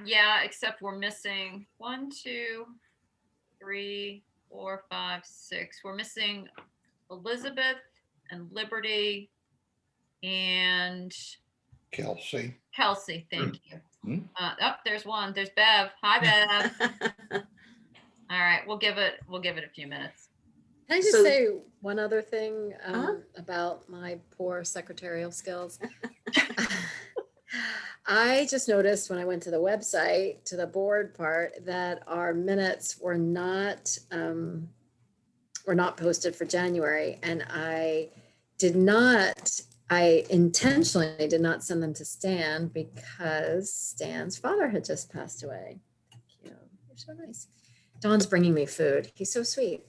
Yeah, except we're missing 1, 2, 3, 4, 5, 6. We're missing Elizabeth and Liberty and Kelsey. Kelsey. Thank you. Hmm? Oh, there's one. There's Bev. Hi, Bev. All right, we'll give it a few minutes. Can I just So- say one other thing Uh-huh. about my poor secretarial skills? I just noticed when I went to the website, to the board part, that our minutes were not posted for January, and I intentionally did not send them to Stan because Stan's father had just passed away. Thank you. You're so nice. Don's bringing me food. He's so sweet.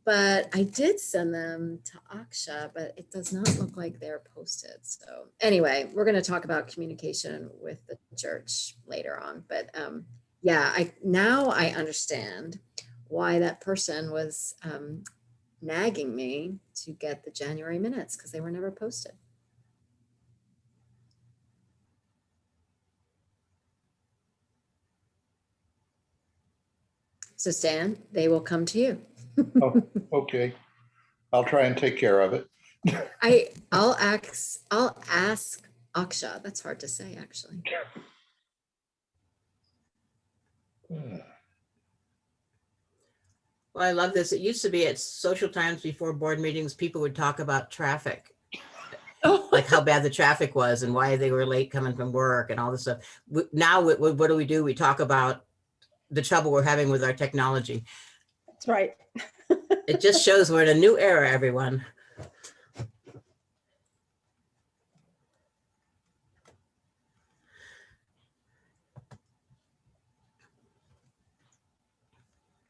But I did send them to Aksha, but it does not look like they're posted. So anyway, we're going to talk about communication with the church later on. But yeah, I understand why that person was nagging me to get the January minutes, because they were never posted. So Stan, they will come to you. Oh, okay. I'll try and take care of it. I'll ask Aksha. That's hard to say, actually. Well, I love this. It used to be at social times before board meetings, people would talk about traffic, like how bad the traffic was and why they were late coming from work and all this stuff. Now, what do? We talk about the trouble we're having with our technology. That's right. It just shows we're in a new era, everyone.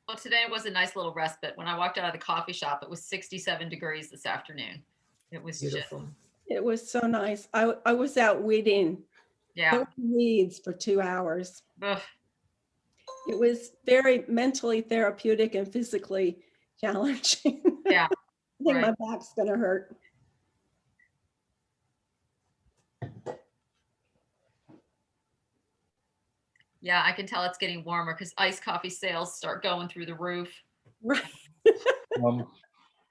Well, today was a nice little respite. When I walked out of the coffee shop, it was 67 degrees this afternoon. It was Beautiful. just, It was so nice. I was out weeding yeah. weeds for 2 hours. Ugh. It was very mentally therapeutic and physically challenging. Yeah, I think right. my back's gonna hurt. Yeah, I can tell it's getting warmer because iced coffee sales start going through the roof. Right.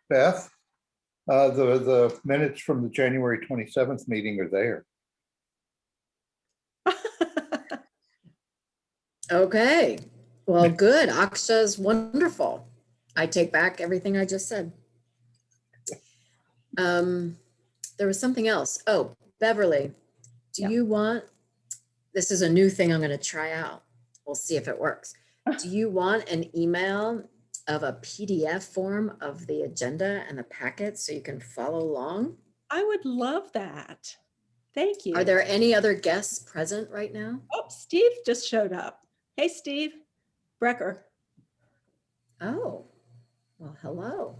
Beth, the minutes from the January 27th meeting are there. Okay. Well, good. Aksha's wonderful. I take back everything I just said. There was something else. Oh, Beverly, do Yeah. you want, this is a new thing I'm going to try out. We'll see if it works. Do you want an email of a PDF form of the agenda and the packet so you can follow along? I would love that. Thank you. Are there any other guests present right now? Oh, Steve just showed up. Hey, Steve Brecker. Oh, well, hello.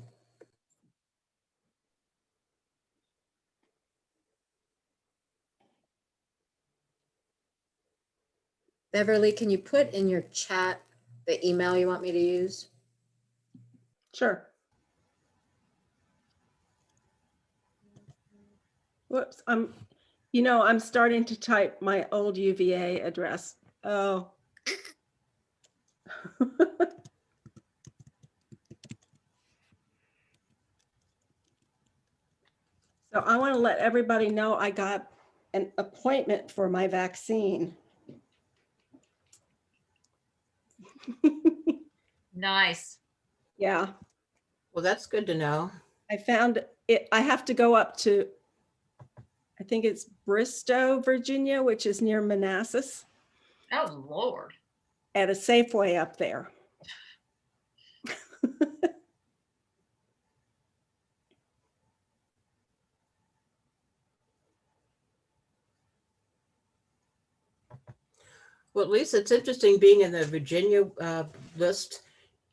Beverly, can you put in your chat the email you want me to use? Sure. Whoops, I'm starting to type my old UVA address. Oh. So I want to let everybody know I got an appointment for my vaccine. Nice. Yeah, Well, that's good to know. I found it. I have to go up to, I think it's Bristow, Virginia, which is near Manassas, Oh, Lord. at a Safeway up there. Well, at least it's interesting being in the Virginia list.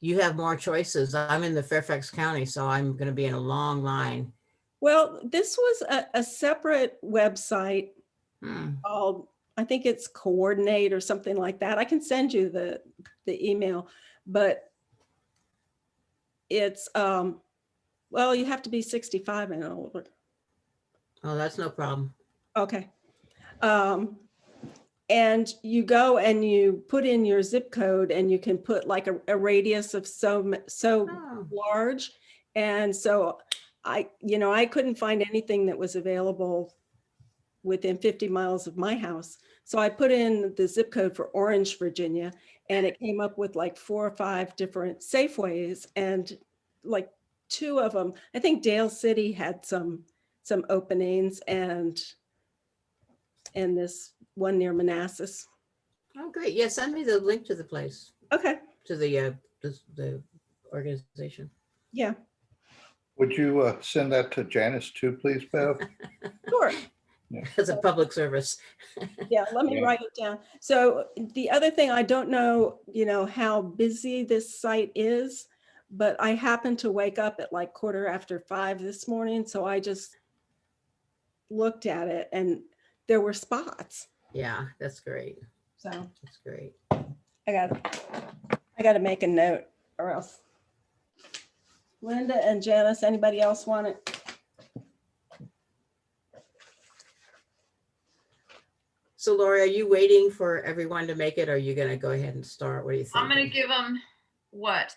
You have more choices. I'm in the Fairfax County, so I'm going to be in a long line. Well, this was a separate website called, I think it's Coordinate or something like that. I can send you the email, but it's, well, you have to be 65 and older. Oh, that's no problem. Okay. And you go and you put in your zip code and you can put like a radius of so Oh. large. And so I couldn't find anything that was available within 50 miles of my house. So I put in the zip code for Orange, Virginia, and it came up with like 4 or 5 different Safeways, and like 2 of them, I think Dale City had some openings, and this one near Manassas. Oh, great. Yeah, send me the link to the place, Okay, to the organization. yeah, Would you send that to Janice too, please, Bev? sure. As a public service. Yeah, let me Yeah. write it down. So the other thing, I don't know, how busy this site is, but I happened to wake up at like 5:15 this morning. So I just looked at it and there were spots. Yeah, that's great. So That's great. I got to make a note or else. Linda and Janice, anybody else want it? So Lori, are you waiting for everyone to make it? Or are you going to go ahead and start? What do you think? I'm gonna give them,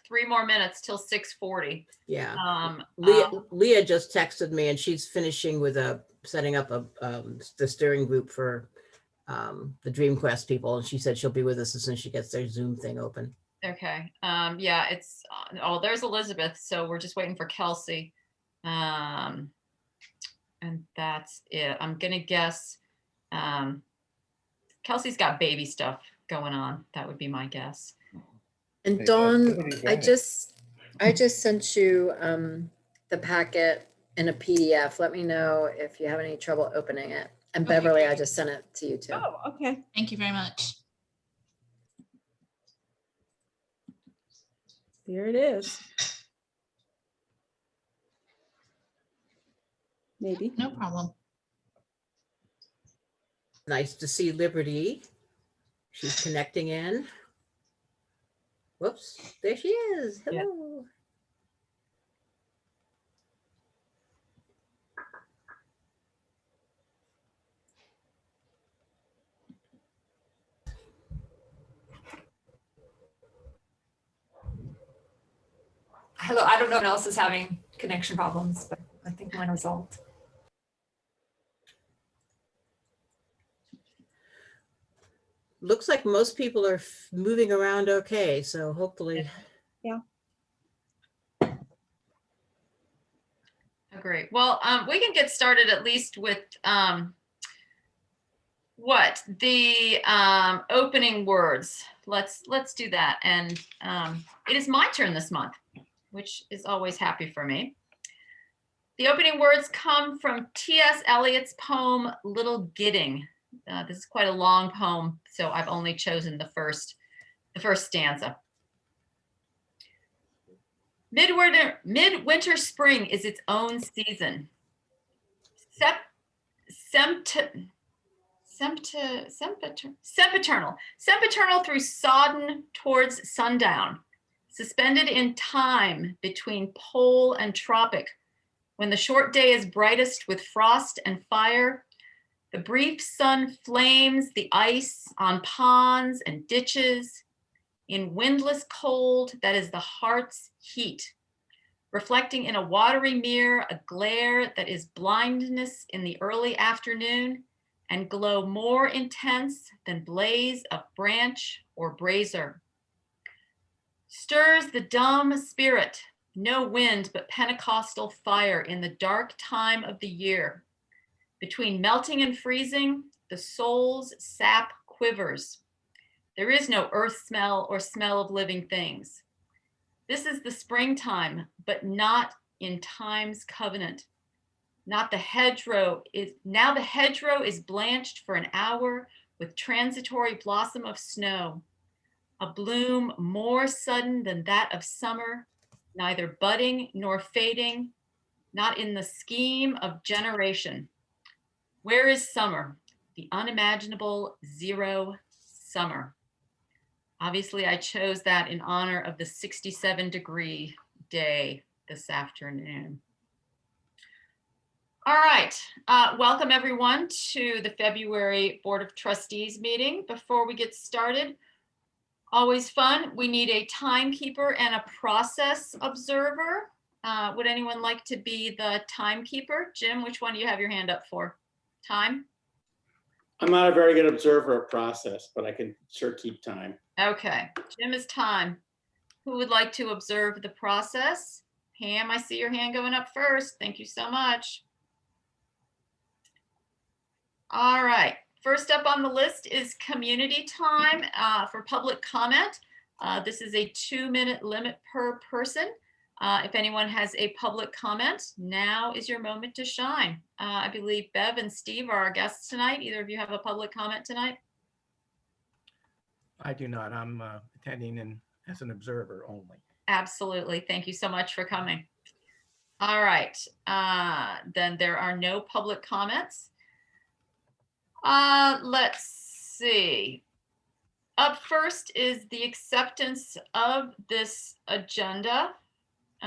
3 more minutes till 6:40. Yeah. Um, Leah just texted me and she's finishing with setting up the steering group for the Dream Quest people. And she said she'll be with us as soon as she gets their Zoom thing open. Okay, yeah, it's, there's Elizabeth, so we're just waiting for Kelsey. And that's it. I'm gonna guess, Kelsey's got baby stuff going on. That would be my guess. And Hey, Dawn, activity I advantage. just sent you the packet in a PDF. Let me know if you have any trouble opening it. And Okay, Beverly, I great. just sent it to you too. Oh, okay. Thank you very much. There it is. Maybe. No problem. Nice to see Liberty. She's connecting in. Whoops, there she is. Yeah. Hello. Hello, I don't know if anyone else is having connection problems, but I think mine resolved. Looks like most people are moving around okay, so hopefully. Great. Well, we can get started at least with the opening words. Let's do that. And it is my turn this month, which is always happy for me. The opening words come from T.S. Eliot's poem, Little Gidding. This is quite a long poem, so I've only chosen the first stanza. Midwinter spring is its own season. Sempiternal through sodden towards sundown, suspended in time between pole and tropic, when the short day is brightest with frost and fire, the brief sun flames the ice on ponds and ditches, in windless cold that is the heart's heat, reflecting in a watery mirror a glare that is blindness in the early afternoon, and glow more intense than blaze of branch or brazier. Stirs the dumb spirit, no wind but Pentecostal fire in the dark time of the year. Between melting and freezing, the soul's sap quivers. There is no earth smell or smell of living things. This is the springtime, but not in time's covenant. Now the hedgerow is blanched for an hour with transitory blossom of snow, a bloom more sudden than that of summer, neither budding nor fading, not in the scheme of generation. Where is summer? The unimaginable zero summer. Obviously, I chose that in honor of the 67-degree day this afternoon. All right, welcome everyone to the February Board of Trustees meeting. Before we get started, always fun, we need a timekeeper and a process observer. Would anyone like to be the timekeeper? Jim, which one do you have your hand up for? Time? I'm not a very good observer of process, but I can sure keep time. Okay, Jim is time. Who would like to observe the process? Pam, I see your hand going up first. Thank you so much. All right, first up on the list is community time for public comment. This is a 2-minute limit per person. If anyone has a public comment, now is your moment to shine. I believe Bev and Steve are our guests tonight. Either of you have a public comment tonight? I do not. I'm attending as an observer only. Absolutely. Thank you so much for coming. All right, then there are no public comments. Let's see. Up first is the acceptance of this agenda. Do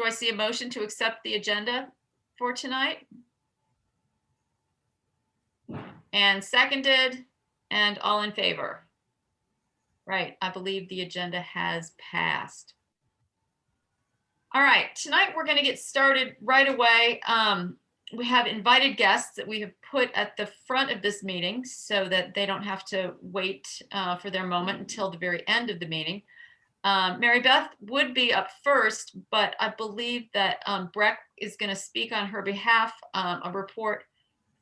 I see a motion to accept the agenda for tonight? And seconded, and all in favor? Right, I believe the agenda has passed. All right, tonight we're going to get started right away. We have invited guests that we have put at the front of this meeting so that they don't have to wait for their moment until the very end of the meeting. Mary Beth would be up first, but I believe that Breck is going to speak on her behalf, a report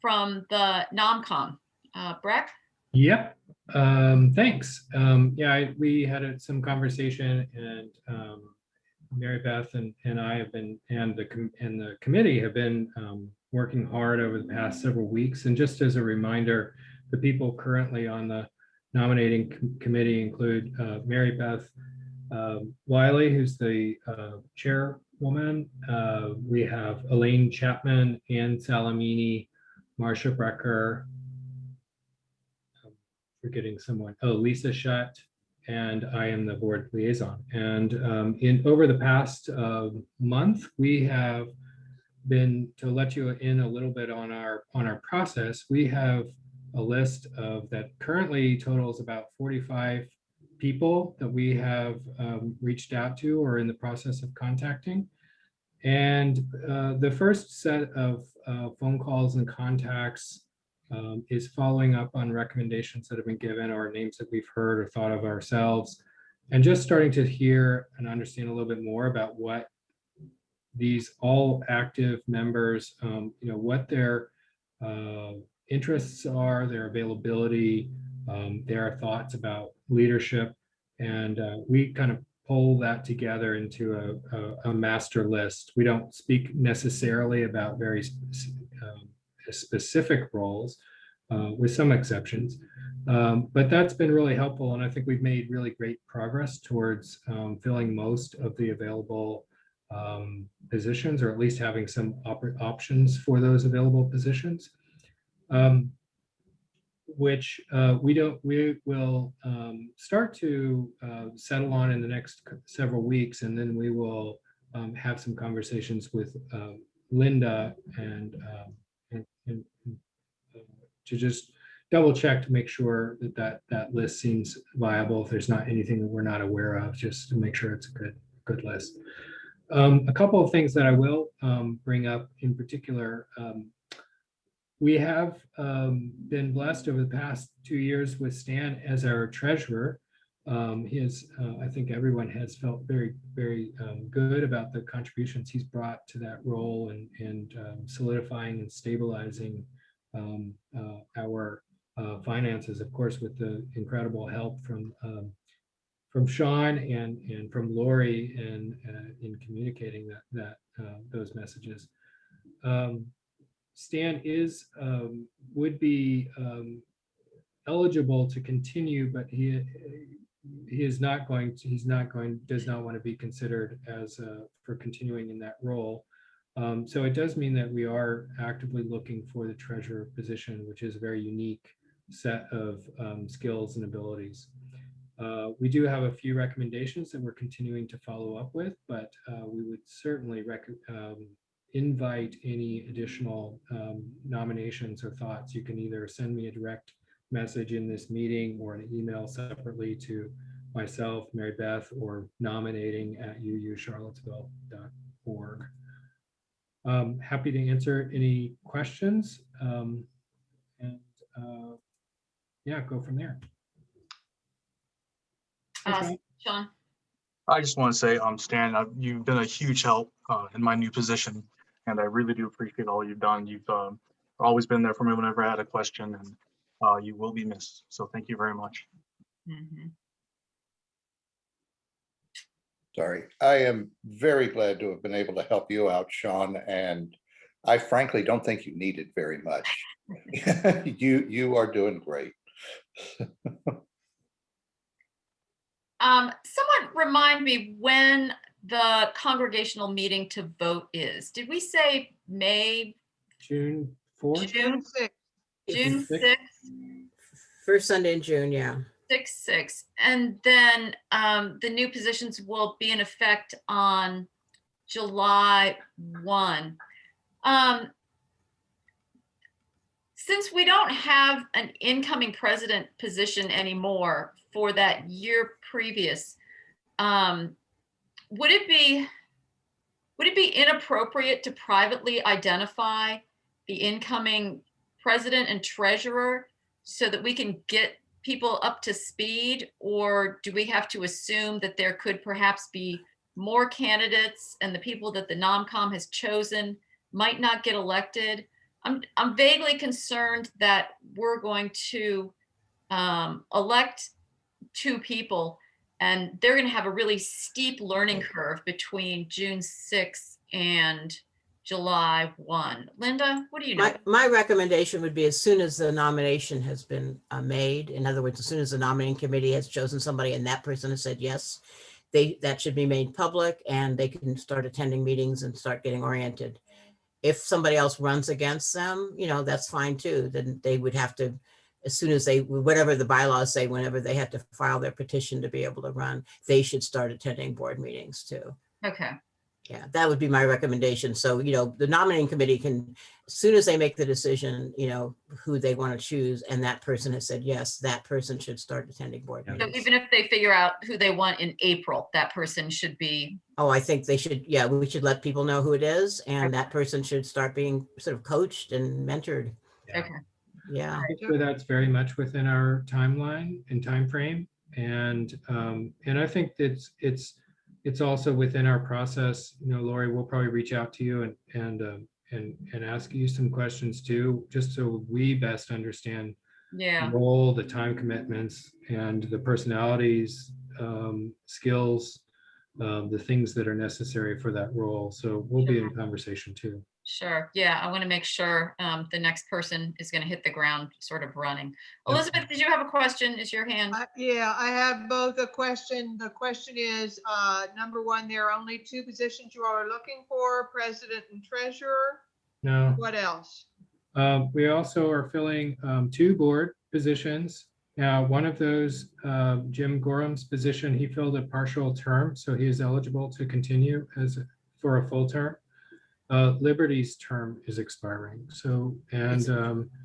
from the NOMCOM. Breck? Yep. Thanks. Yeah, we had some conversation, and Mary Beth and I have been, and the committee have been working hard over the past several weeks. And just as a reminder, the people currently on the nominating committee include Mary Beth Wiley, who's the chairwoman. We have Elaine Chapman, Ann Salamini, Marcia Brecker, forgetting someone, Lisa Shutt, and I am the board liaison. And over the past month, we have been, to let you in a little bit on our process, we have a list of that currently totals about 45 people that we have reached out to or in the process of contacting. And the first set of phone calls and contacts is following up on recommendations that have been given or names that we've heard or thought of ourselves, and just starting to hear and understand a little bit more about what these all active members, what their interests are, their availability, their thoughts about leadership. And we kind of pull that together into a master list. We don't speak necessarily about very specific roles, with some exceptions, but that's been really helpful. And I think we've made really great progress towards filling most of the available positions, or at least having some options for those available positions, which we will start to settle on in the next several weeks. And then we will have some conversations with Linda and to just double check to make sure that list seems viable. If there's not anything that we're not aware of, just to make sure it's a good list. A couple of things that I will bring up in particular. We have been blessed over the past 2 years with Stan as our treasurer. I think everyone has felt very, very good about the contributions he's brought to that role, and solidifying and stabilizing our finances, of course, with the incredible help from Sean and from Lori in communicating those messages. Stan would be eligible to continue, but he does not want to be considered as for continuing in that role. So it does mean that we are actively looking for the treasurer position, which is a very unique set of skills and abilities. We do have a few recommendations that we're continuing to follow up with, but we would certainly invite any additional nominations or thoughts, you can either send me a direct message in this meeting or an email separately to myself, Mary Beth, or nominating@uucharlottesville.org. Happy to answer any questions, and yeah, go from there. Sean? I just want to say, Stan, you've been a huge help in my new position, and I really do appreciate all you've done. You've always been there for me whenever I had a question, and you will be missed. So thank you very much. Mhm. Sorry, I am very glad to have been able to help you out, Sean, and I frankly don't think you need it very much. You are doing great. Someone remind me when the congregational meeting to vote is. Did we say May, June 4th? June 6th. 6th? First Sunday in June, yeah. 6/6, and then the new positions will be in effect on July 1. Since we don't have an incoming president position anymore for that year previous, would it be inappropriate to privately identify the incoming president and treasurer so that we can get people up to speed? Or do we have to assume that there could perhaps be more candidates and the people that the NomCom has chosen might not get elected? I'm vaguely concerned that we're going to elect 2 people and they're going to have a really steep learning curve between June 6th and July 1. Linda, what do you know? My recommendation would be as soon as the nomination has been made, in other words, as soon as the nominating committee has chosen somebody and that person has said yes, that should be made public and they can start attending meetings and start getting oriented. If somebody else runs against them, that's fine too. Then they would have to, as soon as whatever the bylaws say, whenever they have to file their petition to be able to run, they should start attending board meetings too. Okay. Yeah, that would be my recommendation. So, the nominating committee can, as soon as they make the decision, who they want to choose, and that person has said yes, that person should start attending board So meetings. even if they figure out who they want in April, that person should be. Oh, I think they should, we should let people know who it is, and that person should start being sort of coached and mentored. Okay. Yeah. So that's very much within our timeline and timeframe. And I think it's also within our process. Lori, we'll probably reach out to you and ask you some questions too, just so we best understand Yeah. the role, the time commitments, and the personalities, skills, the things that are necessary for that role. So we'll be in conversation too. Sure. Yeah, I want to make sure the next person is going to hit the ground sort of running. Elizabeth, did you have a question? Is your hand? Yeah, I have both a question. The question is, number one, there are only 2 positions you are looking for, president and treasurer. No. What else? We also are filling 2 board positions. Now, one of those, Jim Gorham's position, he filled a partial term, so he is eligible to continue for a full term. Liberty's term is expiring. So, and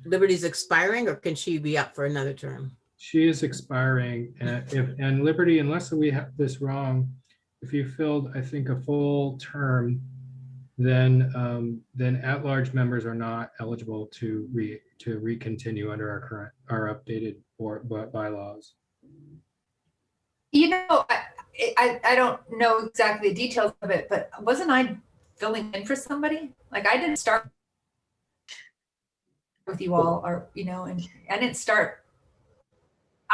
Liberty's expiring, or can she be up for another term? she is expiring. And Liberty, unless we have this wrong, if you filled, I think, a full term, then at-large members are not eligible to recontinue under our updated board bylaws. I don't know exactly the details of it, but wasn't I filling in for somebody? Like, I didn't start with you all, or and I didn't start.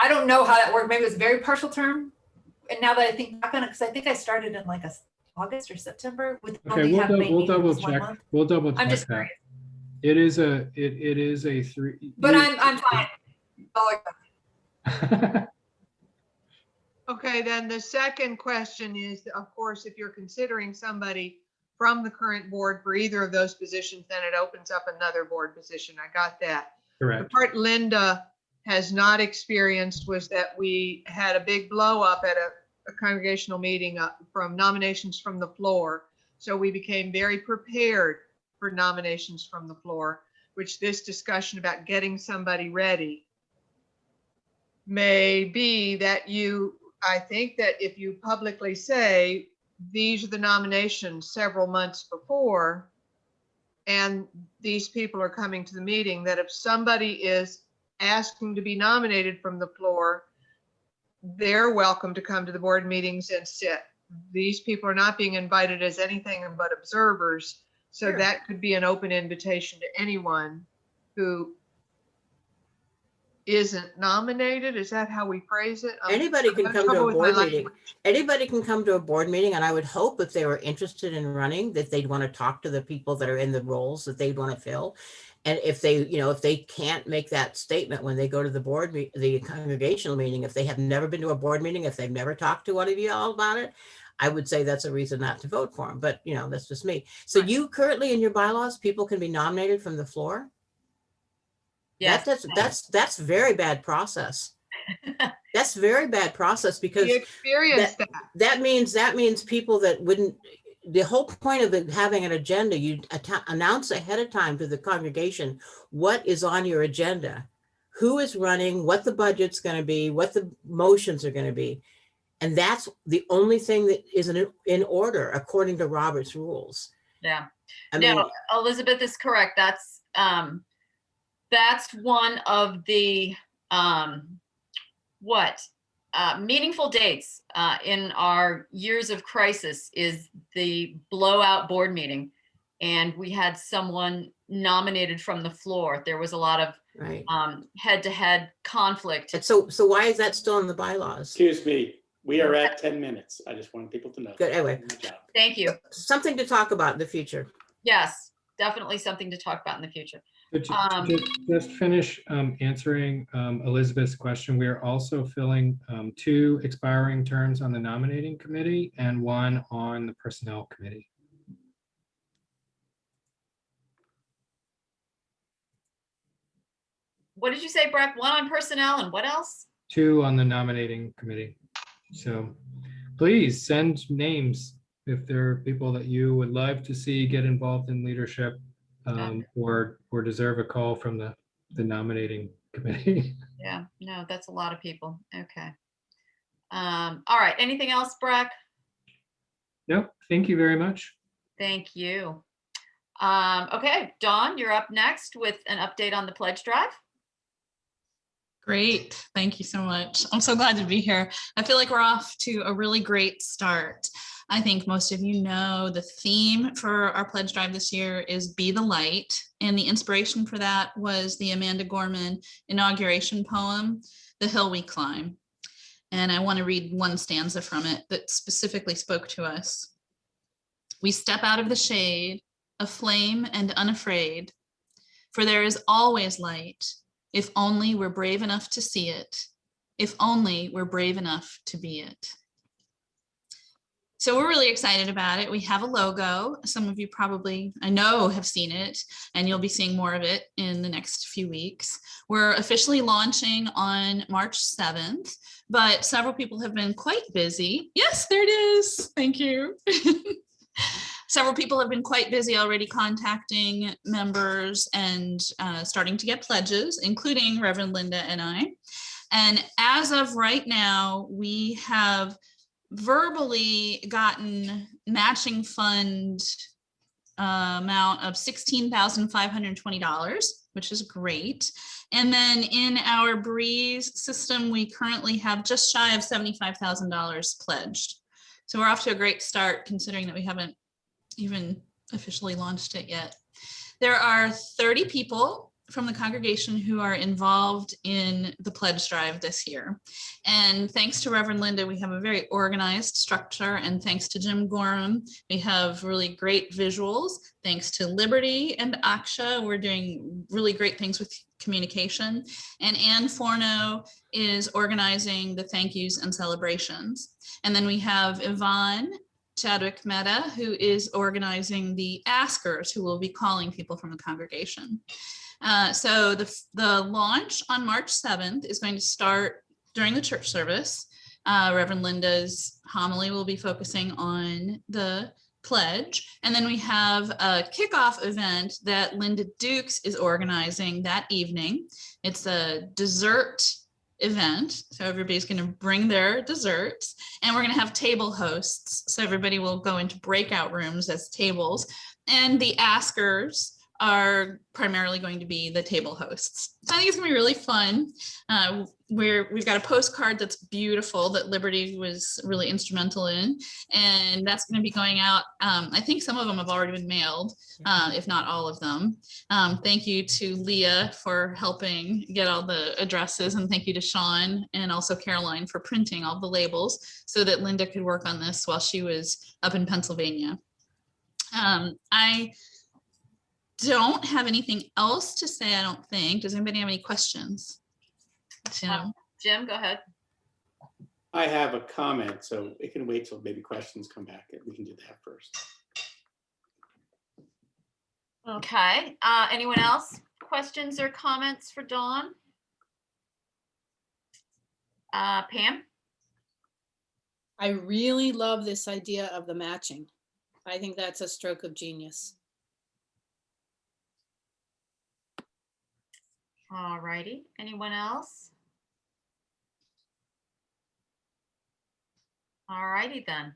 I don't know how that worked. Maybe it was a very partial term. And now that I think back on it, because I think I started in like August or September with. Okay, we'll double check. We'll double check. I'm just that. curious. It is a 3. But I'm fine. Oh, Okay, then the second question is, of course, if you're considering somebody from the current board for either of those positions, then it opens up another board position. I got that. Correct. The part Linda has not experienced was that we had a big blow up at a congregational meeting from nominations from the floor. So we became very prepared for nominations from the floor, which this discussion about getting somebody ready may be that I think that if you publicly say, these are the nominations several months before, and these people are coming to the meeting, that if somebody is asking to be nominated from the floor, they're welcome to come to the board meetings and sit. These people are not being invited as anything but observers. So Sure. that could be an open invitation to anyone who isn't nominated. Is that how we phrase it? Anybody can I'm come to trouble a with my board meeting. language. Anybody can come to a board meeting, and I would hope if they were interested in running, that they'd want to talk to the people that are in the roles that they'd want to fill. And if they, if they can't make that statement when they go to the congregational meeting, if they have never been to a board meeting, if they've never talked to one of you all about it, I would say that's a reason not to vote for them. But, that's just me. So you currently in your bylaws, people can be nominated from the floor? Yes. That's very bad process. That's very bad process, because We experienced that. that means people that wouldn't, the whole point of it having an agenda, you announce ahead of time to the congregation what is on your agenda, who is running, what the budget's going to be, what the motions are going to be. And that's the only thing that is in order according to Robert's rules. Yeah. I mean, No, Elizabeth is correct. That's one of the meaningful dates in our years of crisis is the blowout board meeting. And we had someone nominated from the floor. There was a lot of right. head-to-head conflict. And so why is that still in the bylaws? Excuse me, we are at 10 minutes. I just want people to know. Good, anyway. Good job. Thank you. Something to talk about in the future. Yes, definitely something to talk about in the future. Just finish answering Elizabeth's question. We are also filling 2 expiring terms on the nominating committee and 1 on the personnel committee. What did you say, Breck? 1 on personnel and what else? 2 on the nominating committee. So please send names if there are people that you would love to see get involved in leadership or deserve a call from the nominating committee. Yeah, no, that's a lot of people. Okay. All right. Anything else, Breck? No, thank you very much. Thank you. Okay, Dawn, you're up next with an update on the pledge drive. Great. Thank you so much. I'm so glad to be here. I feel like we're off to a really great start. I think most of you know the theme for our pledge drive this year is Be the Light. And the inspiration for that was the Amanda Gorman inauguration poem, The Hill We Climb. And I want to read one stanza from it that specifically spoke to us. We step out of the shade, aflame and unafraid, for there is always light, if only we're brave enough to see it, if only we're brave enough to be it. So we're really excited about it. We have a logo. Some of you probably, I know, have seen it, and you'll be seeing more of it in the next few weeks. We're officially launching on March 7th, but several people have been quite busy. Yes, there it is. Thank you. Several people have been quite busy already contacting members and starting to get pledges, including Reverend Linda and I. And as of right now, we have verbally gotten matching fund amount of $16,520, which is great. And then in our Breeze system, we currently have just shy of $75,000 pledged. So we're off to a great start, considering that we haven't even officially launched it yet. There are 30 people from the congregation who are involved in the pledge drive this year. And thanks to Reverend Linda, we have a very organized structure, and thanks to Jim Gorham, we have really great visuals. Thanks to Liberty and Aksha, we're doing really great things with communication. And Anne Forno is organizing the thank yous and celebrations. And then we have Yvonne Chadwick Mehta, who is organizing the askers, who will be calling people from the congregation. So the launch on March 7th is going to start during the church service. Reverend Linda's homily will be focusing on the pledge. And then we have a kickoff event that Linda Dukes is organizing that evening. It's a dessert event. So everybody's going to bring their desserts, and we're going to have table hosts. So everybody will go into breakout rooms as tables, and the askers are primarily going to be the table hosts. So I think it's gonna be really fun. We've got a postcard that's beautiful that Liberty was really instrumental in, and that's gonna be going out. I think some of them have already been mailed, if not all of them. Thank you to Leah for helping get all the addresses, and thank you to Sean and also Caroline for printing all the labels so that Linda could work on this while she was up in Pennsylvania. I don't have anything else to say, I don't think. Does anybody have any questions? Jim? Jim, go ahead. I have a comment, so it can wait till maybe questions come back. We can do that first. Okay, anyone else? Questions or comments for Dawn? Pam? I really love this idea of the matching. I think that's a stroke of genius. All righty, anyone else? All righty then.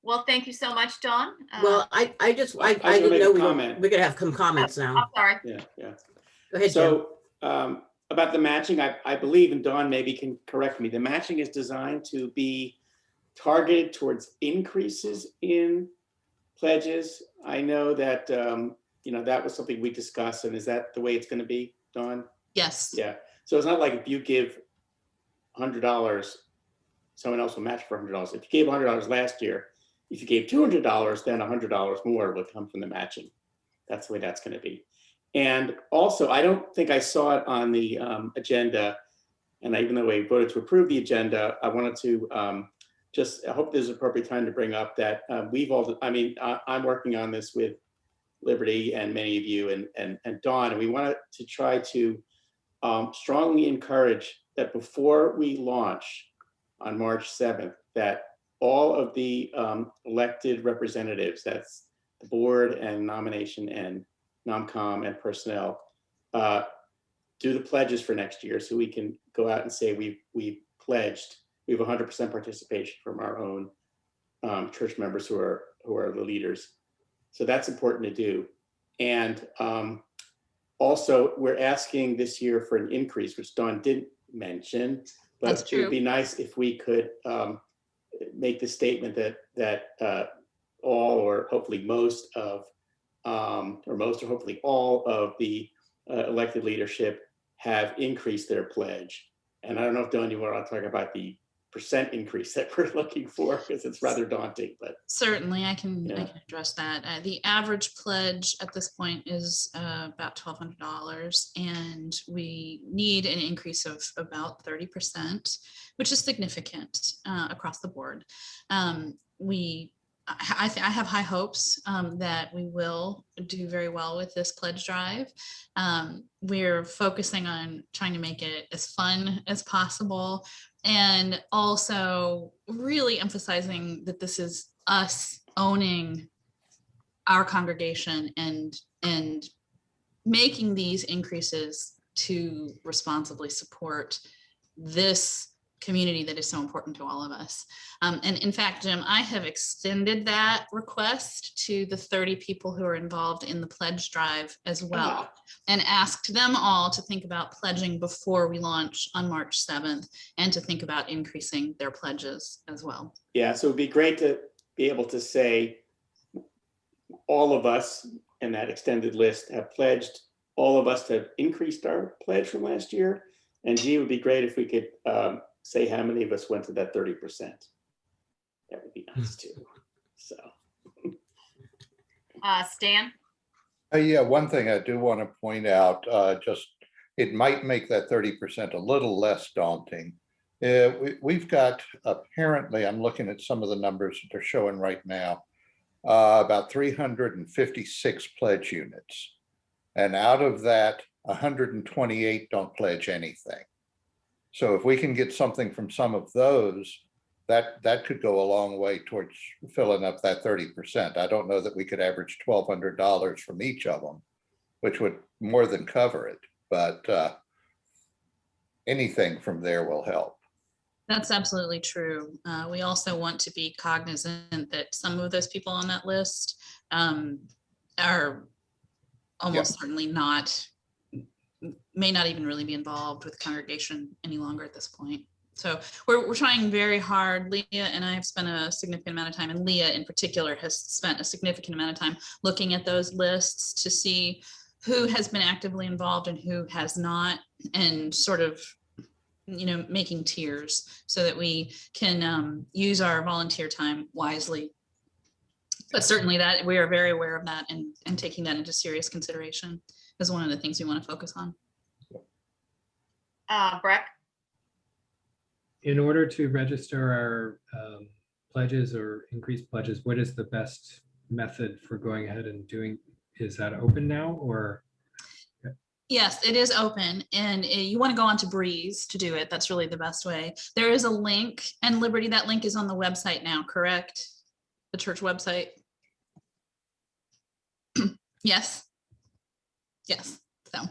Well, thank you so much, Dawn. Well, I I didn't was know gonna make a we're comment. gonna have some comments now. I'm sorry. Yeah. Go ahead, Jim. So about the matching, I believe, and Dawn maybe can correct me, the matching is designed to be targeted towards increases in pledges. I know that, that was something we discussed, and is that the way it's going to be, Dawn? Yes. Yeah. So it's not like if you give $100, someone else will match for $100. If you gave $100 last year, if you gave $200, then $100 more would come from the matching. That's the way that's going to be. And also, I don't think I saw it on the agenda. And even though we voted to approve the agenda, I wanted to I hope there's an appropriate time to bring up that I'm working on this with Liberty and many of you and Dawn, and we wanted to try to strongly encourage that before we launch on March 7th, that all of the elected representatives, that's the board and nomination and NomCom and personnel, do the pledges for next year, so we can go out and say we've pledged. We have 100% participation from our own church members who are the leaders. So that's important to do. And also, we're asking this year for an increase, which Dawn didn't mention, but That's it true. would be nice if we could make the statement that all, or hopefully most of, or hopefully all of the elected leadership have increased their pledge. And I don't know if, Dawn, you want to talk about the percent increase that we're looking for, because it's rather daunting, but. Certainly, I can Yeah. address that. The average pledge at this point is about $1,200, and we need an increase of about 30%, which is significant across the board. I have high hopes that we will do very well with this pledge drive. We're focusing on trying to make it as fun as possible, and also really emphasizing that this is us owning our congregation and making these increases to responsibly support this community that is so important to all of us. And in fact, Jim, I have extended that request to the 30 people who are involved in the pledge drive as well, and asked them all to think about pledging before we launch on March 7th, and to think about increasing their pledges as well. Yeah, so it'd be great to be able to say all of us in that extended list have pledged, all of us have increased our pledge from last year. And G, it would be great if we could say how many of us went to that 30%. That would be nice too. So. Stan? Yeah, one thing I do want to point out, it might make that 30% a little less daunting. We've got, apparently, I'm looking at some of the numbers that they're showing right now, about 356 pledge units. And out of that, 128 don't pledge anything. So if we can get something from some of those, that could go a long way towards filling up that 30%. I don't know that we could average $1,200 from each of them, which would more than cover it, but anything from there will help. That's absolutely true. We also want to be cognizant that some of those people on that list are almost certainly not, may not even really be involved with congregation any longer at this point. So we're trying very hard. Leah and I have spent a significant amount of time, and Leah in particular has spent a significant amount of time looking at those lists to see who has been actively involved and who has not, and sort of, you know, making tiers so that we can use our volunteer time wisely. But certainly that we are very aware of that, and taking that into serious consideration is one of the things we want to focus on. Breck? In order to register our pledges or increased pledges, what is the best method for going ahead and doing? Is that open now, or? Yes, it is open, and you want to go onto Breeze to do it. That's really the best way. There is a link, and Liberty, that link is on the website now, correct? The church website? Yes. Yes. So,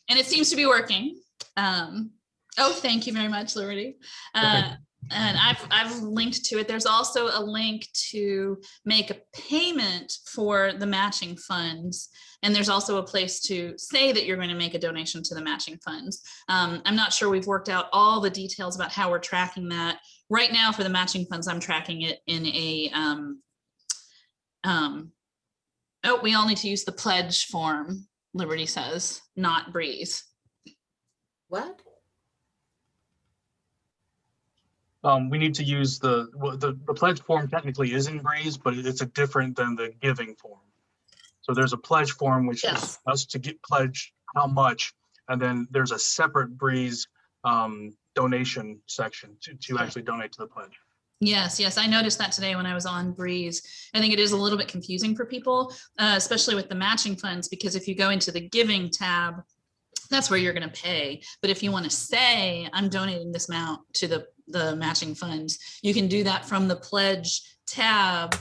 and it seems to be working. Oh, thank you very much, Liberty. And I've linked to it. There's also a link to make a payment for the matching funds. And there's also a place to say that you're going to make a donation to the matching funds. I'm not sure we've worked out all the details about how we're tracking that. Right now for the matching funds, I'm tracking it in a, oh, we all need to use the pledge form, Liberty says, not Breeze. What? We need to use the pledge form technically is in Breeze, but it's a different than the giving form. So there's a pledge form, which is us to get pledged how much, and then there's a separate Breeze donation section to actually donate to the pledge. Yes, yes, I noticed that today when I was on Breeze. I think it is a little bit confusing for people, especially with the matching funds, because if you go into the giving tab, that's where you're going to pay. But if you want to say, I'm donating this amount to the matching funds, you can do that from the pledge tab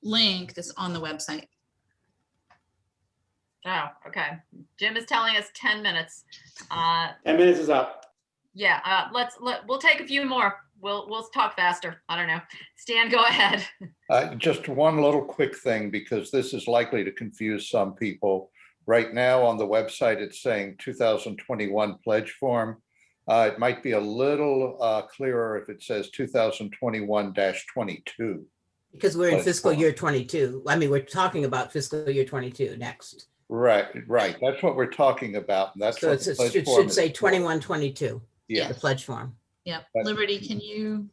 link that's on the website. Oh, okay. Jim is telling us 10 minutes. 10 minutes is up. Yeah, we'll take a few more. We'll talk faster. I don't know. Stan, go ahead. Just one little quick thing, because this is likely to confuse some people. Right now on the website, it's saying 2021 pledge form. It might be a little clearer if it says 2021-22. Because we're in fiscal year 22. I mean, we're talking about fiscal year 22 next. Right. That's what we're talking about. And that's So what it should say 21-22. Yeah. The pledge form. Yeah, Liberty, can you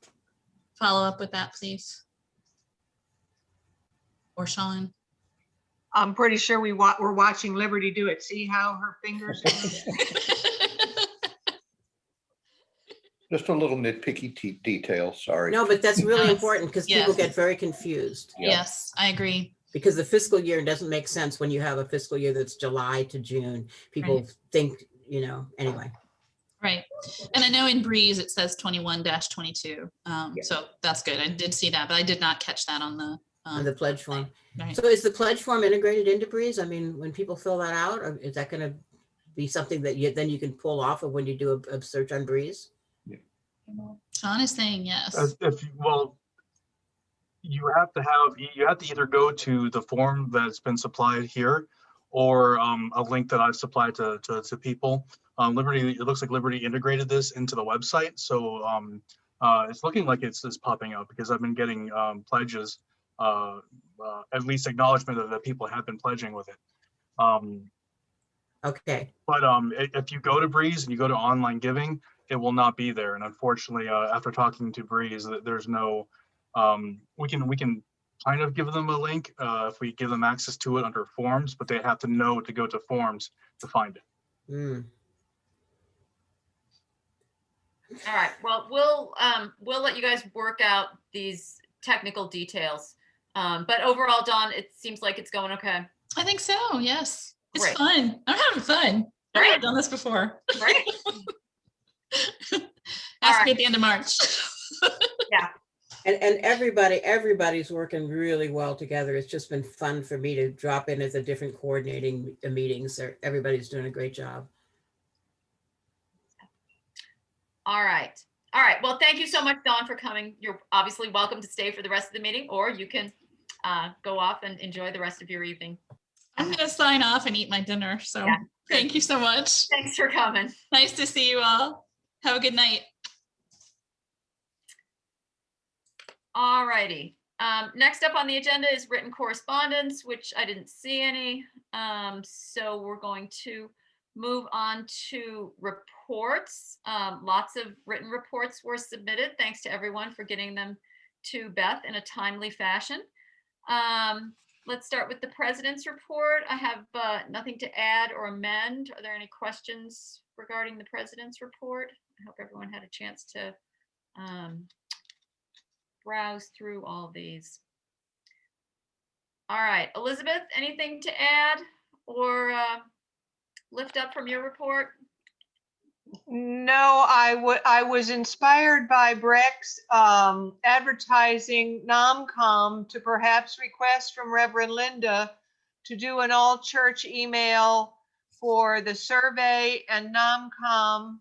follow up with that, please? Or Sean? I'm pretty sure we're watching Liberty do it. See how her fingers. Just a little nitpicky detail, sorry. No, but that's really Yes. important because people get very confused. Yes, I agree. Because the fiscal year doesn't make sense when you have a fiscal year that's July to June. People think, anyway. Right. And I know in Breeze it says 21-22. So that's good. I did see that, but I did not catch that on the Pledge form. Right. So is the pledge form integrated into Breeze? I mean, when people fill that out, or is that going to be something that then you can pull off of when you do a search on Breeze? Sean is saying yes. You have to either go to the form that's been supplied here, or a link that I've supplied to people. Liberty, it looks like Liberty integrated this into the website, so it's looking like it's popping up because I've been getting pledges, at least acknowledgement that people have been pledging with it. Okay. But if you go to Breeze and you go to online giving, it will not be there. And unfortunately, after talking to Breeze, there's no. We can kind of give them a link if we give them access to it under forms, but they have to know to go to forms to find it. All right. Well, we'll let you guys work out these technical details. But overall, Dawn, it seems like it's going okay. I think so. Yes. It's Great. fun. I'm having fun. I've never done this before. Right. Ask me at the end of March. Yeah. And everybody's working really well together. It's just been fun for me to drop in at the different coordinating meetings. Everybody's doing a great job. All right. All right. Well, thank you so much, Dawn, for coming. You're obviously welcome to stay for the rest of the meeting, or you can go off and enjoy the rest of your evening. I'm gonna sign off and eat my dinner. So Yeah. thank you so much. Thanks for coming. Nice to see you all. Have a good night. All righty. Next up on the agenda is written correspondence, which I didn't see any. So we're going to move on to reports. Lots of written reports were submitted. Thanks to everyone for getting them to Beth in a timely fashion. Let's start with the president's report. I have nothing to add or amend. Are there any questions regarding the president's report? I hope everyone had a chance to browse through all these. All right, Elizabeth, anything to add or lift up from your report? No, I was inspired by Breck's advertising NomCom to perhaps request from Reverend Linda to do an all church email for the survey and NomCom,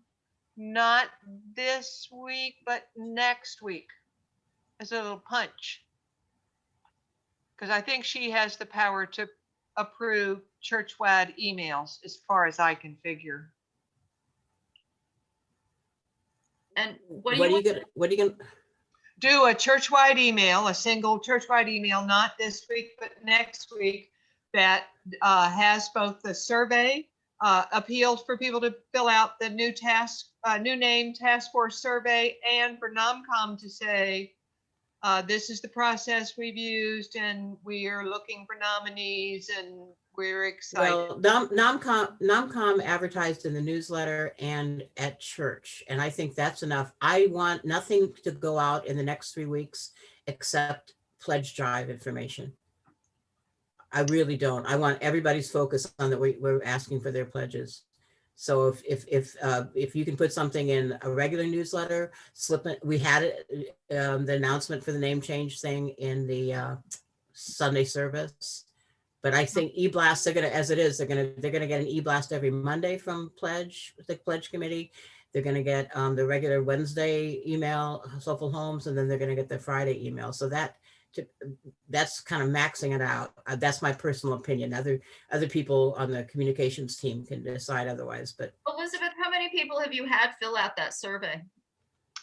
not this week, but next week, as a little punch. Because I think she has the power to approve church-wide emails as far as I can figure. And what are you gonna do? A church-wide email, a single church-wide email, not this week, but next week, that has both the survey appeals for people to fill out the new name task force survey, and for NomCom to say, this is the process we've used and we are looking for nominees and we're excited. Well, NomCom advertised in the newsletter and at church, and I think that's enough. I want nothing to go out in the next 3 weeks except pledge drive information. I really don't. I want everybody's focus on that we're asking for their pledges. So if you can put something in a regular newsletter, slip it. We had it, the announcement for the name change thing in the Sunday service. But I think e-blast, they're gonna get an e-blast every Monday from the Pledge Committee. They're gonna get the regular Wednesday email, Soulful Homes, and then they're gonna get the Friday email. So that's kind of maxing it out. That's my personal opinion. Other people on the communications team can decide otherwise. But Elizabeth, how many people have you had fill out that survey?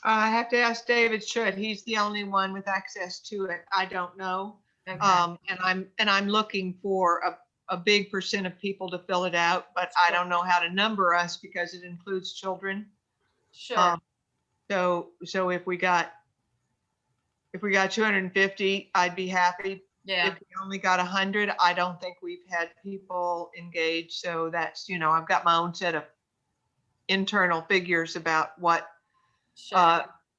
I have to ask David Schutt. He's the only one with access to it. I don't know. Okay. And I'm looking for a big percent of people to fill it out, but I don't know how to number us because it includes children. Sure. So if we got 250, I'd be happy. Yeah. If we only got 100, I don't think we've had people engaged. So that's, I've got my own set of internal figures about what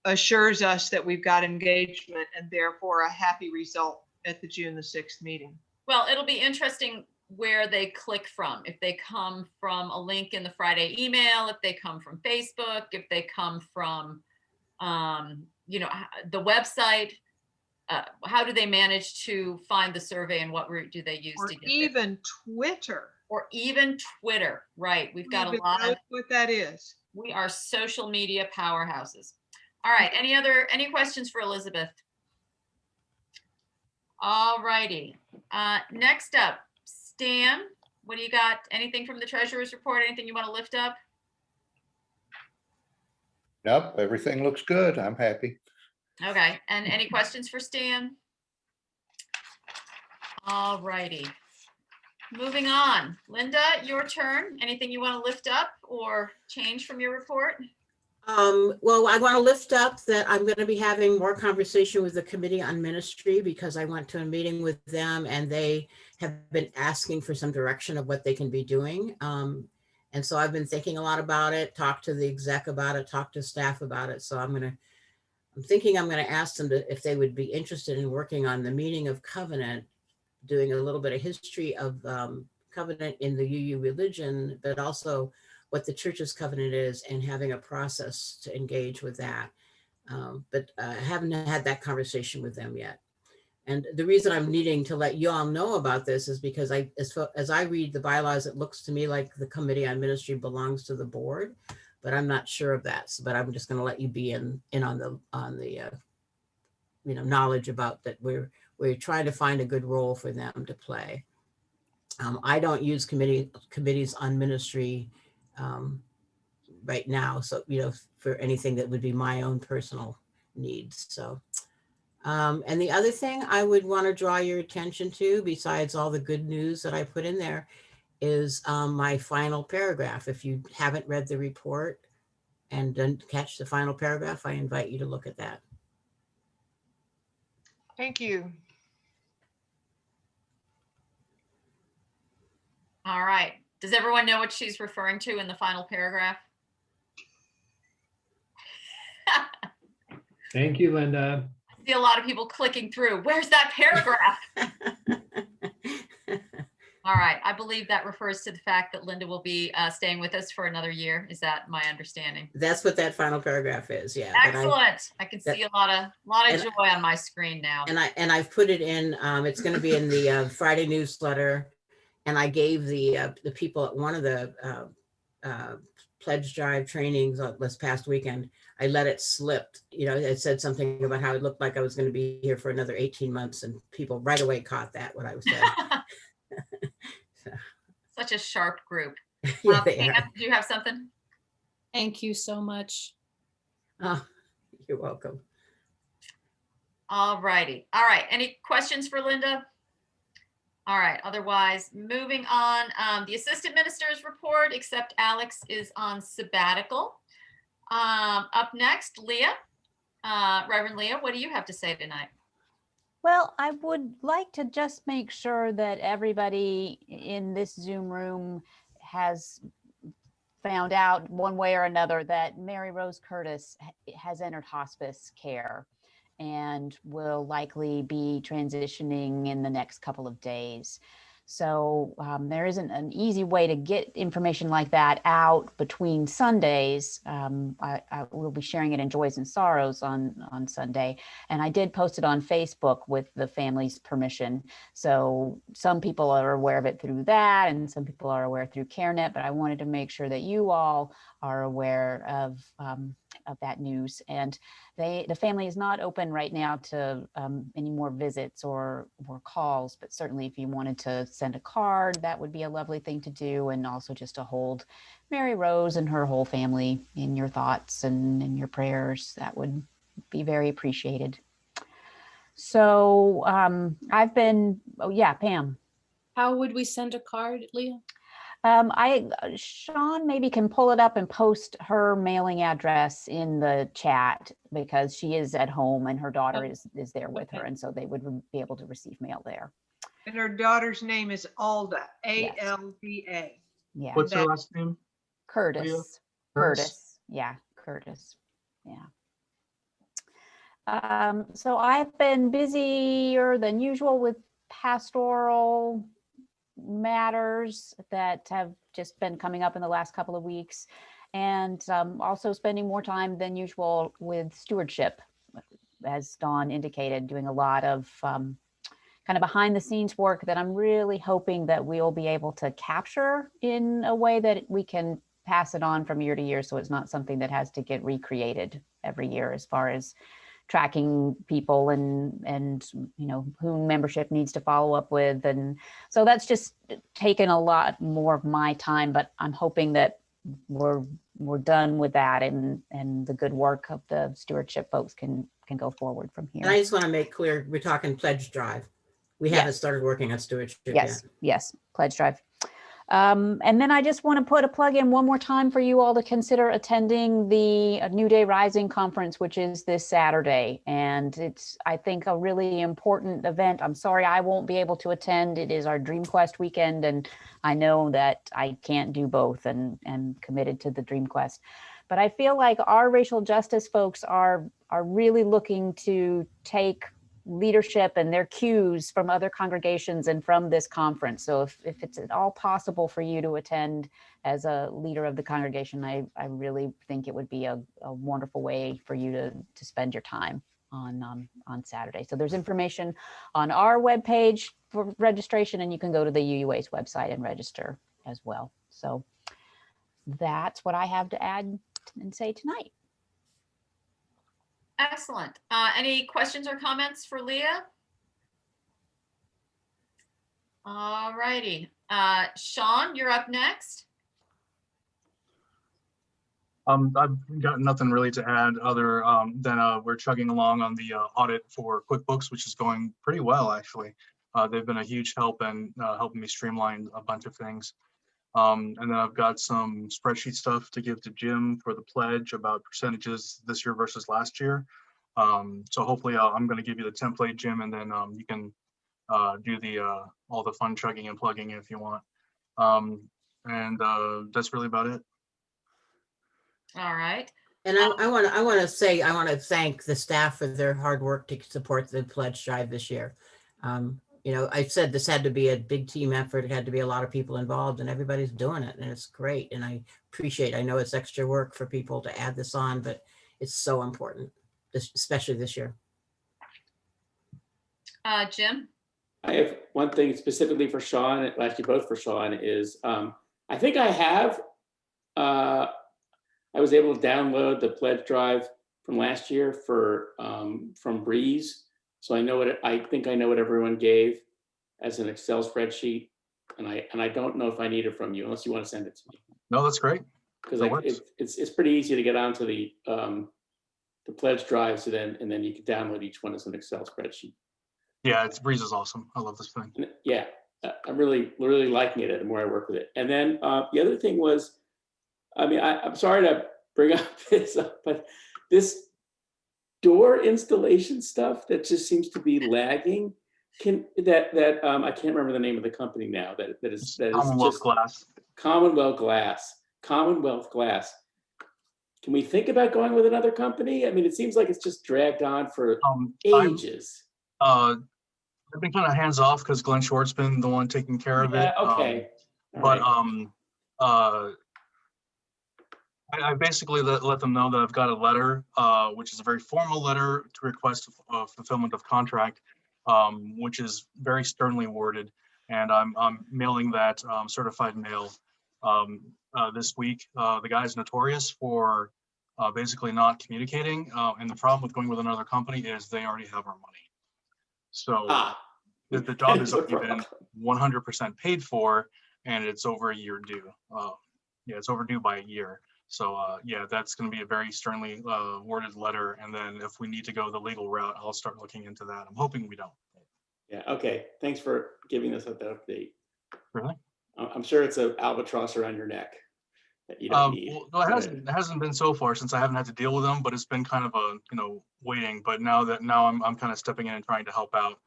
assures us that we've got engagement and therefore a happy result at the June the 6th meeting. Well, it'll be interesting where they click from. If they come from a link in the Friday email, if they come from Facebook, if they come from, the website, how do they manage to find the survey and what route do they use Or to get even there? Twitter. Or even Twitter, right? We've got a lot of what that is. We are social media powerhouses. All right, any questions for Elizabeth? All righty. Next up, Stan, what do you got? Anything from the treasurer's report? Anything you want to lift up? Nope, everything looks good. I'm happy. Okay, and any questions for Stan? All righty. Moving on. Linda, your turn. Anything you want to lift up or change from your report? Well, I want to lift up that I'm going to be having more conversation with the Committee on Ministry because I went to a meeting with them and they have been asking for some direction of what they can be doing. And so I've been thinking a lot about it, talk to the exec about it, talk to staff about it. So I'm thinking I'm going to ask them if they would be interested in working on the meaning of covenant, doing a little bit of history of covenant in the UU religion, but also what the church's covenant is and having a process to engage with that. But I haven't had that conversation with them yet. And the reason I'm needing to let you all know about this is because as I read the bylaws, it looks to me like the Committee on Ministry belongs to the board, but I'm not sure of that. But I'm just going to let you be in on the knowledge about that. We're trying to find a good role for them to play. I don't use committees on ministry right now, so for anything that would be my own personal needs. So. And the other thing I would want to draw your attention to, besides all the good news that I put in there, is my final paragraph. If you haven't read the report and didn't catch the final paragraph, I invite you to look at that. Thank you. All right. Does everyone know what she's referring to in the final paragraph? Thank you, Linda. See a lot of people clicking through. Where's that paragraph? All right. I believe that refers to the fact that Linda will be staying with us for another year. Is that my understanding? That's what that final paragraph is. Yeah. Excellent. I can see a lot of joy on my screen now. And I've put it in. It's going to be in the Friday newsletter. And I gave the people at one of the pledge drive trainings this past weekend, I let it slip. It said something about how it looked like I was going to be here for another 18 months, and people right away caught that, what I was saying. Such a sharp group. Yeah, Pam, do you have something? Thank you so much. Oh, you're welcome. All righty. All right. Any questions for Linda? All right. Otherwise, moving on. The assistant minister's report, except Alex is on sabbatical. Up next, Leah. Reverend Leah, what do you have to say tonight? Well, I would like to just make sure that everybody in this Zoom room has found out one way or another that Mary Rose Curtis has entered hospice care and will likely be transitioning in the next couple of days. So there isn't an easy way to get information like that out between Sundays. I will be sharing it in Joys and Sorrows on Sunday. And I did post it on Facebook with the family's permission. So some people are aware of it through that, and some people are aware through CareNet, but I wanted to make sure that you all are aware of that news. And the family is not open right now to any more visits or calls, but certainly if you wanted to send a card, that would be a lovely thing to do. And also just to hold Mary Rose and her whole family in your thoughts and in your prayers, that would be very appreciated. So I've been, Pam. How would we send a card, Leah? Sean maybe can pull it up and post her mailing address in the chat, because she is at home and her daughter is there with her, and so they would be able to receive mail there. And her daughter's name is Alda, A-L-D-A. Yeah. What's her last name? Curtis. Leah? Curtis. Yeah, Curtis. Yeah. So I've been busier than usual with pastoral matters that have just been coming up in the last couple of weeks, and also spending more time than usual with stewardship, as Dawn indicated, doing a lot of kind of behind the scenes work that I'm really hoping that we'll be able to capture in a way that we can pass it on from year to year, so it's not something that has to get recreated every year, as far as tracking people and who membership needs to follow up with. And so that's just taken a lot more of my time, but I'm hoping that we're done with that, and the good work of the stewardship folks can go forward from here. And I just want to make clear, we're talking pledge drive. We haven't started working on stewardship yet. Yes, pledge drive. And then I just want to put a plug in one more time for you all to consider attending the New Day Rising conference, which is this Saturday. And it's, I think, a really important event. I'm sorry I won't be able to attend. It is our Dream Quest weekend, and I know that I can't do both, and committed to the Dream Quest. But I feel like our racial justice folks are really looking to take leadership and their cues from other congregations and from this conference. So if it's at all possible for you to attend as a leader of the congregation, I really think it would be a wonderful way for you to spend your time on Saturday. So there's information on our webpage for registration, and you can go to the UUA's website and register as well. So that's what I have to add and say tonight. Excellent. Any questions or comments for Leah? All righty. Sean, you're up next. I've got nothing really to add other than we're chugging along on the audit for QuickBooks, which is going pretty well, actually. They've been a huge help and helping me streamline a bunch of things. And then I've got some spreadsheet stuff to give to Jim for the pledge about percentages this year versus last year. So hopefully I'm going to give you the template, Jim, and then you can do the all the fun chugging and plugging if you want. And that's really about it. All right. And I want to thank the staff for their hard work to support the pledge drive this year. You know, I said this had to be a big team effort. It had to be a lot of people involved, and everybody's doing it, and it's great. And I appreciate. I know it's extra work for people to add this on, but it's so important, especially this year. Jim. I have one thing specifically for Sean, actually both for Sean, is I think I have. I was able to download the pledge drive from last year from Breeze. So I think I know what everyone gave as an Excel spreadsheet. And I don't know if I need it from you unless you want to send it to me. No, that's great. Because it's pretty easy to get onto the pledge drive, and then you can download each one as an Excel spreadsheet. Yeah, Breeze is awesome. I love this thing. And yeah, I'm really liking it the more I work with it. And then the other thing was, I mean, I'm sorry to bring up this, but this door installation stuff that just seems to be lagging. I can't remember the name of the company now. That is Commonwealth Glass. Commonwealth Glass. Can we think about going with another company? I mean, it seems like it's just dragged on for ages. I've been kind of hands off because Glenn Short's been the one taking care of it. Okay. I basically let them know that I've got a letter, which is a very formal letter to request fulfillment of contract, which is very sternly worded, and I'm mailing that certified mail this week. The guy's notorious for basically not communicating, and the problem with going with another company is they already have our money. So the job has already been 100% paid for, and it's over a year due. Yeah, it's overdue by a year. So yeah, that's going to be a very sternly worded letter. And then if we need to go the legal route, I'll start looking into that. I'm hoping we don't. Yeah. Okay. Thanks for giving us that update. Really? I'm sure it's an albatross around your neck that you don't need. Well, it hasn't been so far since I haven't had to deal with them, but it's been kind of a, waiting. But now I'm kind of stepping in and trying to help out.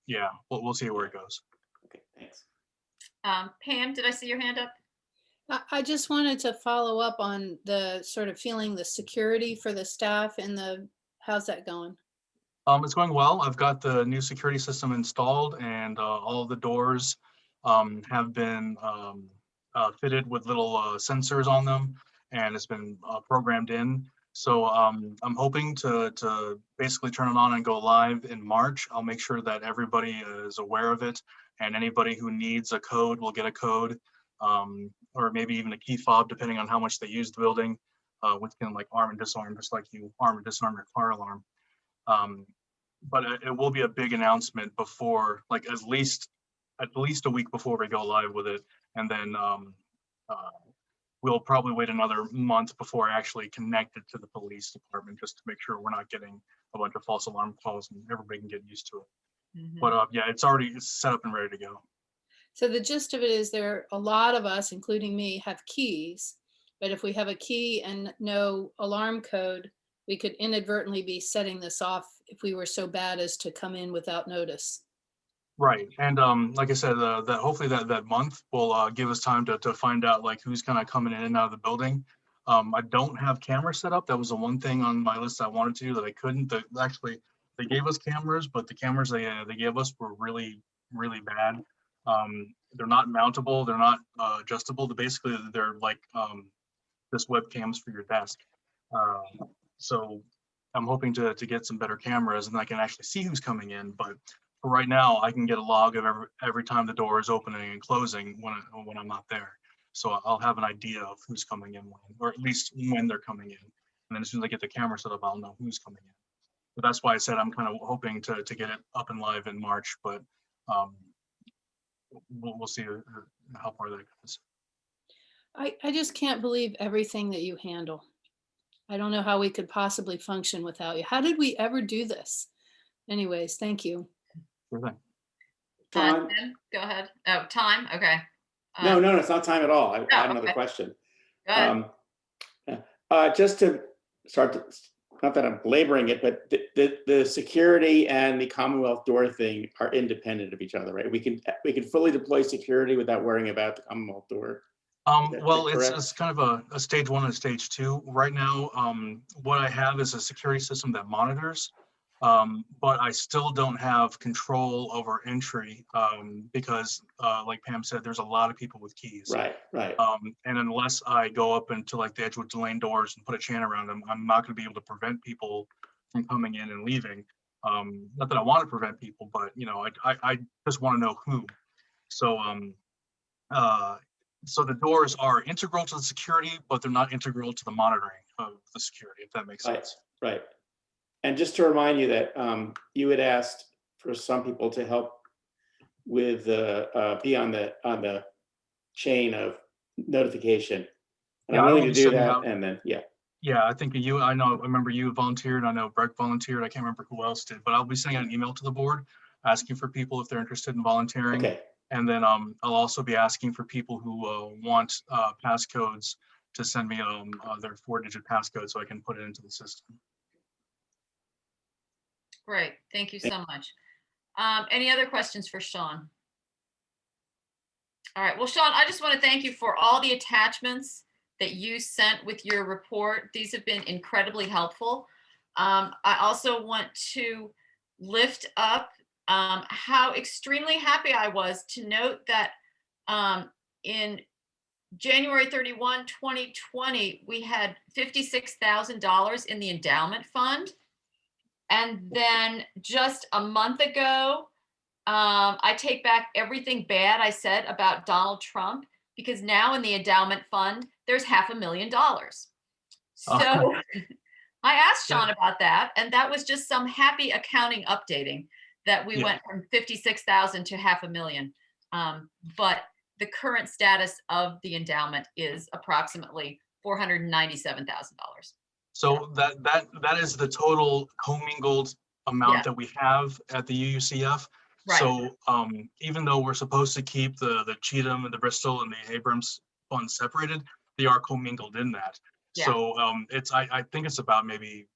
Yeah, we'll see where it goes. Okay. Thanks. Pam, did I see your hand up? I just wanted to follow up on the sort of feeling the security for the staff and how's that going? It's going well. I've got the new security system installed, and all of the doors have been fitted with little sensors on them, and it's been programmed in. So I'm hoping to basically turn it on and go live in March. I'll make sure that everybody is aware of it, and anybody who needs a code will get a code. Or maybe even a key fob, depending on how much they use the building, which can like arm and disarm, just like you arm and disarm your car alarm. But it will be a big announcement before, like at least a week before we go live with it, and then we'll probably wait another month before I actually connect it to the police department, just to make sure we're not getting a bunch of false alarm calls and everybody can get used to it. Mm-hmm. But yeah, it's set up and ready to go. So the gist of it is a lot of us, including me, have keys, but if we have a key and no alarm code, we could inadvertently be setting this off if we were so bad as to come in without notice. Right. And like I said, that hopefully that month will give us time to find out like who's kind of coming in and out of the building. I don't have camera set up. That was the one thing on my list I wanted to do that I couldn't. Actually, they gave us cameras, but the cameras they gave us were really, really bad. They're not mountable. They're not adjustable. Basically, they're like just webcams for your desk. So I'm hoping to get some better cameras and I can actually see who's coming in. But for right now, I can get a log of every time the door is opening and closing when I'm not there. So I'll have an idea of who's coming in when, or at least when they're coming in. And then as soon as I get the camera set up, I'll know who's coming in. But that's why I said I'm kind of hoping to get it up and live in March, but we'll see how far that goes. I just can't believe everything that you handle. I don't know how we could possibly function without you. How did we ever do this? Anyways, thank you. Sure thing. Tom? Tim, go ahead. Oh, time, okay. No, it's not time at all. I have another okay. question. Go ahead. Just to start, not that I'm belaboring it, but the security and the Commonwealth door thing are independent of each other, right? We can fully deploy security without worrying about the Commonwealth door. Well, correct? it's kind of a stage 1 and stage 2. Right now, what I have is a security system that monitors, but I still don't have control over entry because, like Pam said, there's a lot of people with keys. Right. And unless I go up into like the Edgewood Lane doors and put a chain around them, I'm not going to be able to prevent people from coming in and leaving. Not that I want to prevent people, but I just want to know who. So the doors are integral to the security, but they're not integral to the monitoring of the security, if that makes sense. Right. And just to remind you that you had asked for some people to help with be on the chain of notification. And I'm willing to do that. And then, Yeah, I think I remember you volunteered. I know Breck volunteered. I can't remember who else did, but I'll be sending out an email to the board asking for people if they're interested in volunteering. Okay. And then I'll also be asking for people who want passcodes to send me their 4-digit passcode so I can put it into the system. Great, thank you so much. Any other questions for Sean? All right, well, Sean, I just want to thank you for all the attachments that you sent with your report. These have been incredibly helpful. I also want to lift up how extremely happy I was to note that in January 31, 2020, we had $56,000 in the endowment fund. And then just a month ago, I take back everything bad I said about Donald Trump, because now in the endowment fund, there's $500,000. So I asked Sean about that, and that was just some happy accounting updating that we went from 56,000 to $500,000. But the current status of the endowment is approximately $497,000. So that is the total commingled amount that we have at the UUCF. Right. So even though we're supposed to keep the Cheatham and the Bristol and the Abrams funds separated, they are commingled in that. Yeah. So I think it's about maybe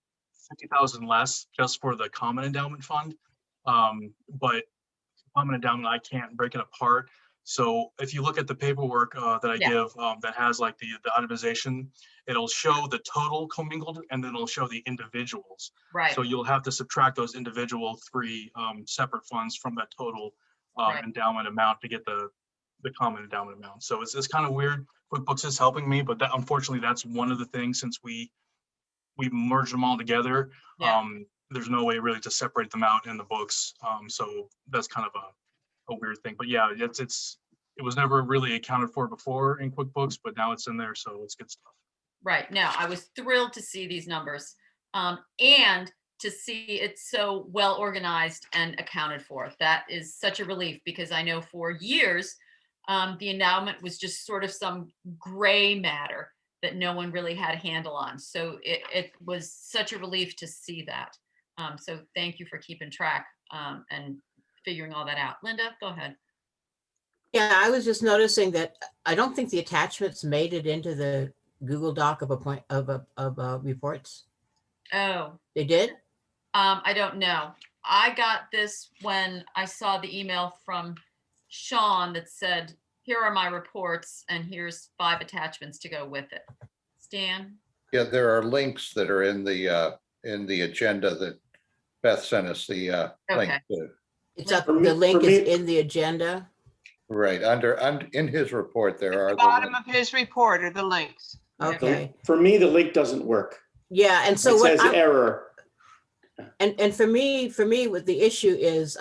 50,000 less just for the common endowment fund. But common endowment, I can't break it apart. So if you look at the paperwork that I give that has like the itemization, it'll show the total commingled and then it'll show the individuals. Right. So you'll have to subtract those individual 3 separate funds from that total endowment amount to get the common endowment amount. So it's kind of weird. QuickBooks is helping me, but unfortunately that's one of the things since we merged them all together. There's no way really to separate them out in the books. So that's kind of a weird thing, but yeah, it was never really accounted for before in QuickBooks, but now it's in there, so it's good stuff. Right. No, I was thrilled to see these numbers and to see it so well organized and accounted for. That is such a relief, because I know for years the endowment was just sort of some gray matter that no one really had a handle on. So it was such a relief to see that. So thank you for keeping track and figuring all that out. Linda, go ahead. Yeah, I was just noticing that I don't think the attachments made it into the Google Doc of reports. Oh, they did? I don't know. I got this when I saw the email from Sean that said, here are my reports and here's 5 attachments to go with it. Stan? Yeah, there are links that are in the agenda that Beth sent us the link Okay. to. It's up, For me- the link for is me- in the agenda. Right, in his report, there are. At the bottom of his report are the links. Okay, For me, the link doesn't work. yeah, and so It what says I'm, error. and for me, what the issue is,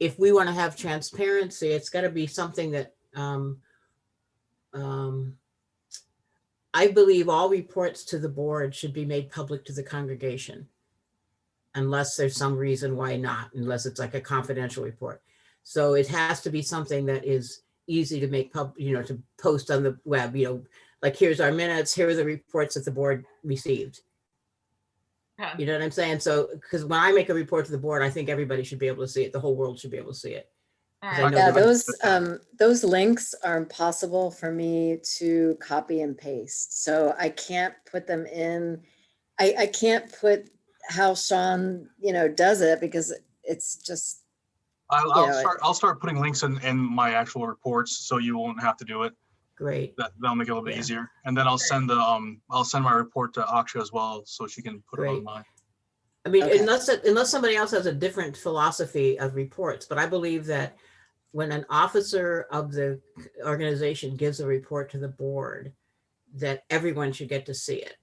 if we want to have transparency, it's got to be something that, I believe all reports to the board should be made public to the congregation. Unless there's some reason why not, unless it's like a confidential report. So it has to be something that is easy to make to post on the web, like here's our minutes, here are the reports that the board received. Okay. You know what I'm saying? So, because when I make a report to the board, I think everybody should be able to see it. The whole world should be able to see it. All 'Cause I right. know Yeah, that- those links are impossible for me to copy and paste. So I can't put them in. I can't put how Sean, does it because it's just, I'll start putting links in my actual reports, so you won't have to do it. Great. That'll make it a little bit Yeah. easier. And then I'll send my report to Aksha as well, so she can put it Great. on mine. I mean, Okay. unless somebody else has a different philosophy of reports, but I believe that when an officer of the organization gives a report to the board, that everyone should get to see it.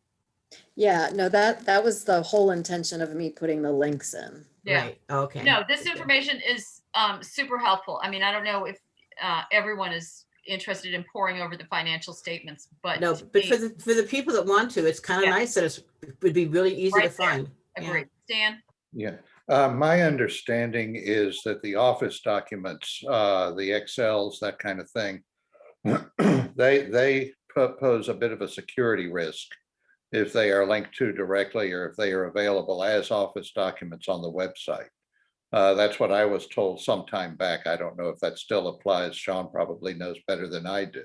yeah, no, that was the whole intention of me putting the links in. Yeah. Right, okay. No, this information is super helpful. I mean, I don't know if everyone is interested in poring over the financial statements, but No, to but me, for the people that want to, it's kind of Yeah. nice that it would be really easy to Right there. find. Yeah. agree. Stan? Yeah, my understanding is that the office documents, the Excels, that kind of thing, they pose a bit of a security risk if they are linked to directly or if they are available as office documents on the website. That's what I was told some time back. I don't know if that still applies. Sean probably knows better than I do.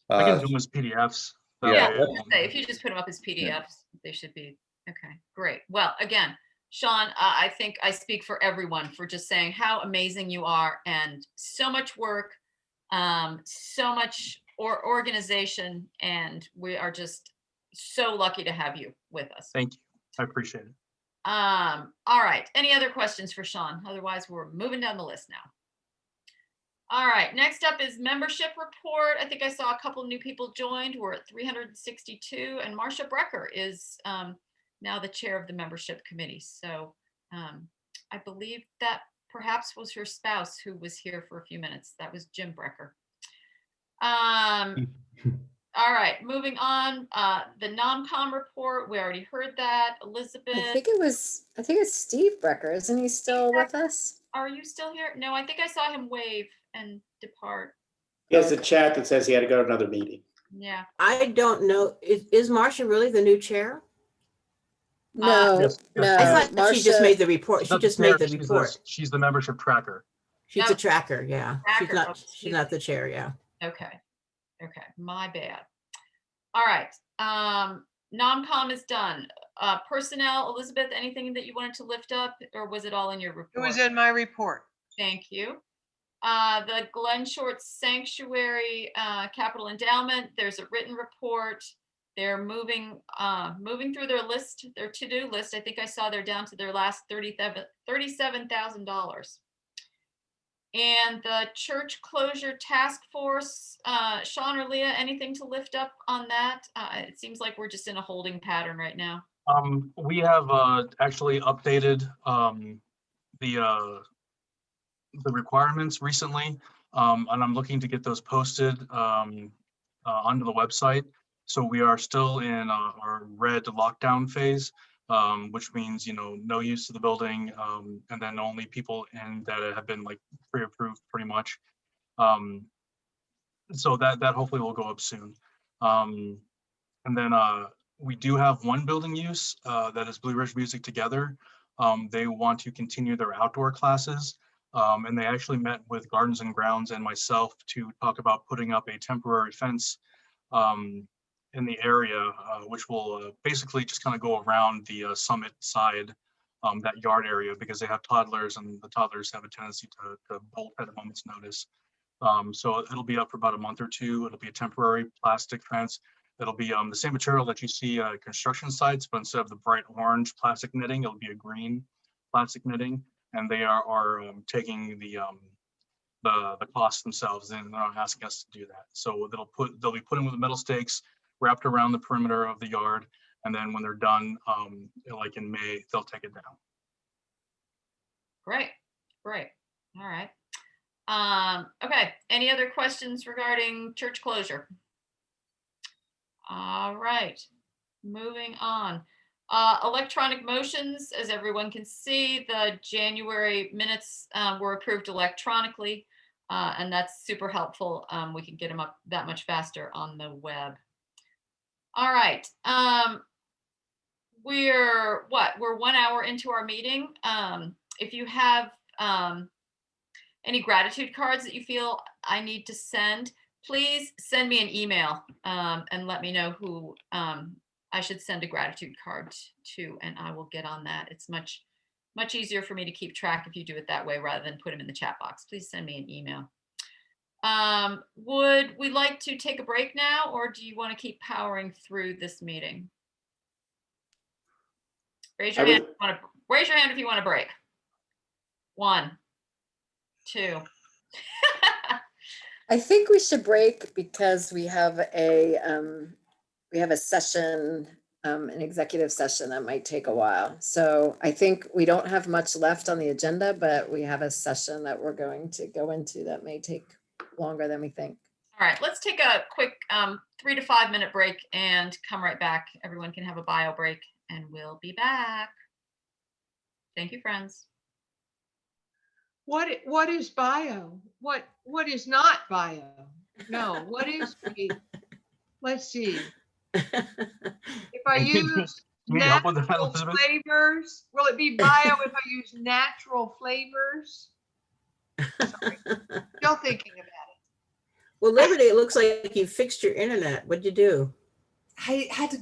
I can do them as PDFs. That yeah, Yeah, I way, was gonna say, if you just put them up as PDFs, they should be, okay, great. Well, again, Sean, I think I speak for everyone for just saying how amazing you are and so much work, so much organization, and we are just so lucky to have you with us. Thank you. I appreciate it. All right, any other questions for Sean? Otherwise, we're moving down the list now. All right, next up is membership report. I think I saw a couple new people joined. We're at 362, and Marcia Brecker is now the chair of the membership committee. So I believe that perhaps was her spouse who was here for a few minutes. That was Jim Brecker. All right, moving on. The NOMCOM report, we already heard that. Elizabeth, I think it's Steve Brecker. Isn't he still with us? are you still here? No, I think I saw him wave and depart. He has a chat that says he had to go to another meeting. Yeah. I don't know, is Marcia really the new chair? No, Yes, no. yes. I thought she just Marcia- made the report. She Not just chair, made the she's report. She's the membership tracker. She's No. the tracker, yeah. She's Tracker, oh, not, excuse she's not me. the chair, yeah. Okay. Okay, my bad. All right. NOMCOM is done. Personnel, Elizabeth, anything that you wanted to lift up, or was it all in your It report? was in my report. Thank you. The Glen Short Sanctuary Capital Endowment, there's a written report. They're moving through their list, their to-do list. I think I saw they're down to their last $37,000. And the church closure task force, Sean or Leah, anything to lift up on that? It seems like we're just in a holding pattern right now. We have actually updated the requirements recently, and I'm looking to get those posted onto the website. So we are still in our red lockdown phase, which means, no use of the building, and then only people in that have been like pre-approved pretty much. So that hopefully will go up soon. And then we do have one building use that is Blue Ridge Music Together. They want to continue their outdoor classes. And they actually met with Gardens and Grounds and myself to talk about putting up a temporary fence in the area, which will basically just kind of go around the summit side, that yard area, because they have toddlers and the toddlers have a tendency to bolt at a moment's notice. So it'll be up for about a month or two. It'll be a temporary plastic fence. It'll be the same material that you see at construction sites, but instead of the bright orange plastic netting, it'll be a green. plastic netting, and they are taking the costs themselves, and they're not asking us to do that. So they'll be put in with metal stakes wrapped around the perimeter of the yard, and then when they're done, like in May, they'll take it down. Great, great. All right. Okay, any other questions regarding church closure? All right, moving on. Electronic motions, as everyone can see, the January minutes were approved electronically, and that's super helpful. We can get them up that much faster on the web. All right. We're 1 hour into our meeting. If you have any gratitude cards that you feel I need to send, please send me an email and let me know who I should send a gratitude card to, and I will get on that. It's much easier for me to keep track if you do it that way rather than put them in the chat box. Please send me an email. Would we like to take a break now, or do you want to keep powering through this meeting? Raise your hand if you want to break. 1, 2. I think we should break because we have a session, an executive session that might take a while. So I think we don't have much left on the agenda, but we have a session that we're going to go into that may take longer than we think. All right, let's take a quick 3 to 5 minute break and come right back. Everyone can have a bio break and we'll be back. Thank you, friends. What is bio? What is not bio? No, what is let's see. If I use natural flavors, will it be bio if I use natural flavors? Sorry. Still thinking about it. Well, Liberty, it looks like you fixed your internet. What'd you do? I had to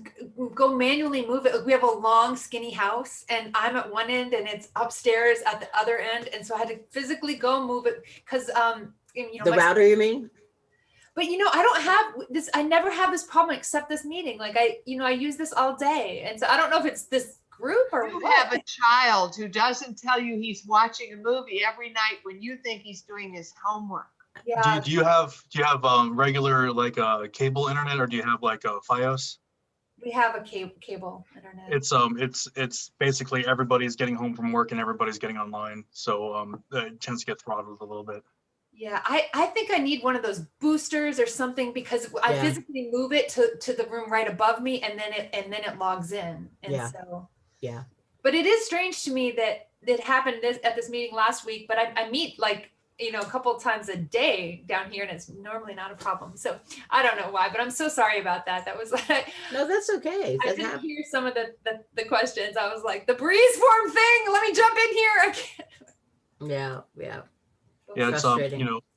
go manually move it. We have a long, skinny house, and I'm at one end, and it's upstairs at the other end, and so I had to physically go move it because the router, you mean? But I don't have this. I never have this problem except this meeting. Like I use this all day, and so I don't know if it's this group or you what. have a child who doesn't tell you he's watching a movie every night when you think he's doing his homework. Yeah. Do you have regular like cable internet, or do you have like a FiOS? We have a cable internet. It's basically everybody's getting home from work and everybody's getting online, so it tends to get throttled a little bit. Yeah, I think I need one of those boosters or something because I physically move it to the room right above me, and then it logs in. And so yeah. But it is strange to me that it happened at this meeting last week. But I meet like a couple of times a day down here, and it's normally not a problem. So I don't know why, but I'm so sorry about that. That was like no, that's okay. I didn't hear some of the questions. I was like, the breeze form thing. Let me jump in here. I can't. Yeah. Yeah, it's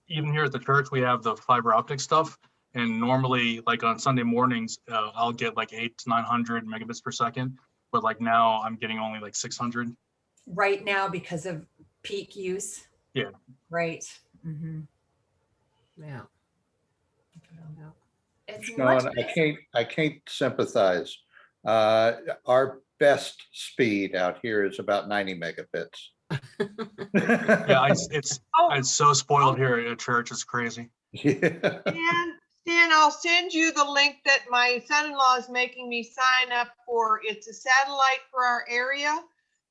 even here at the church we have the fiber optic stuff, and normally like on Sunday mornings I'll get like 800 to 900 megabits per second, but like now I'm getting only like 600 right now because of peak use. Yeah. Right. Mm-hmm. Yeah. Sean, I can't sympathize. Our best speed out here is about 90 megabits. Yeah, it's so spoiled here at church. It's crazy. Yeah. Dan, I'll send you the link that my son-in-law is making me sign up for. It's a satellite for our area,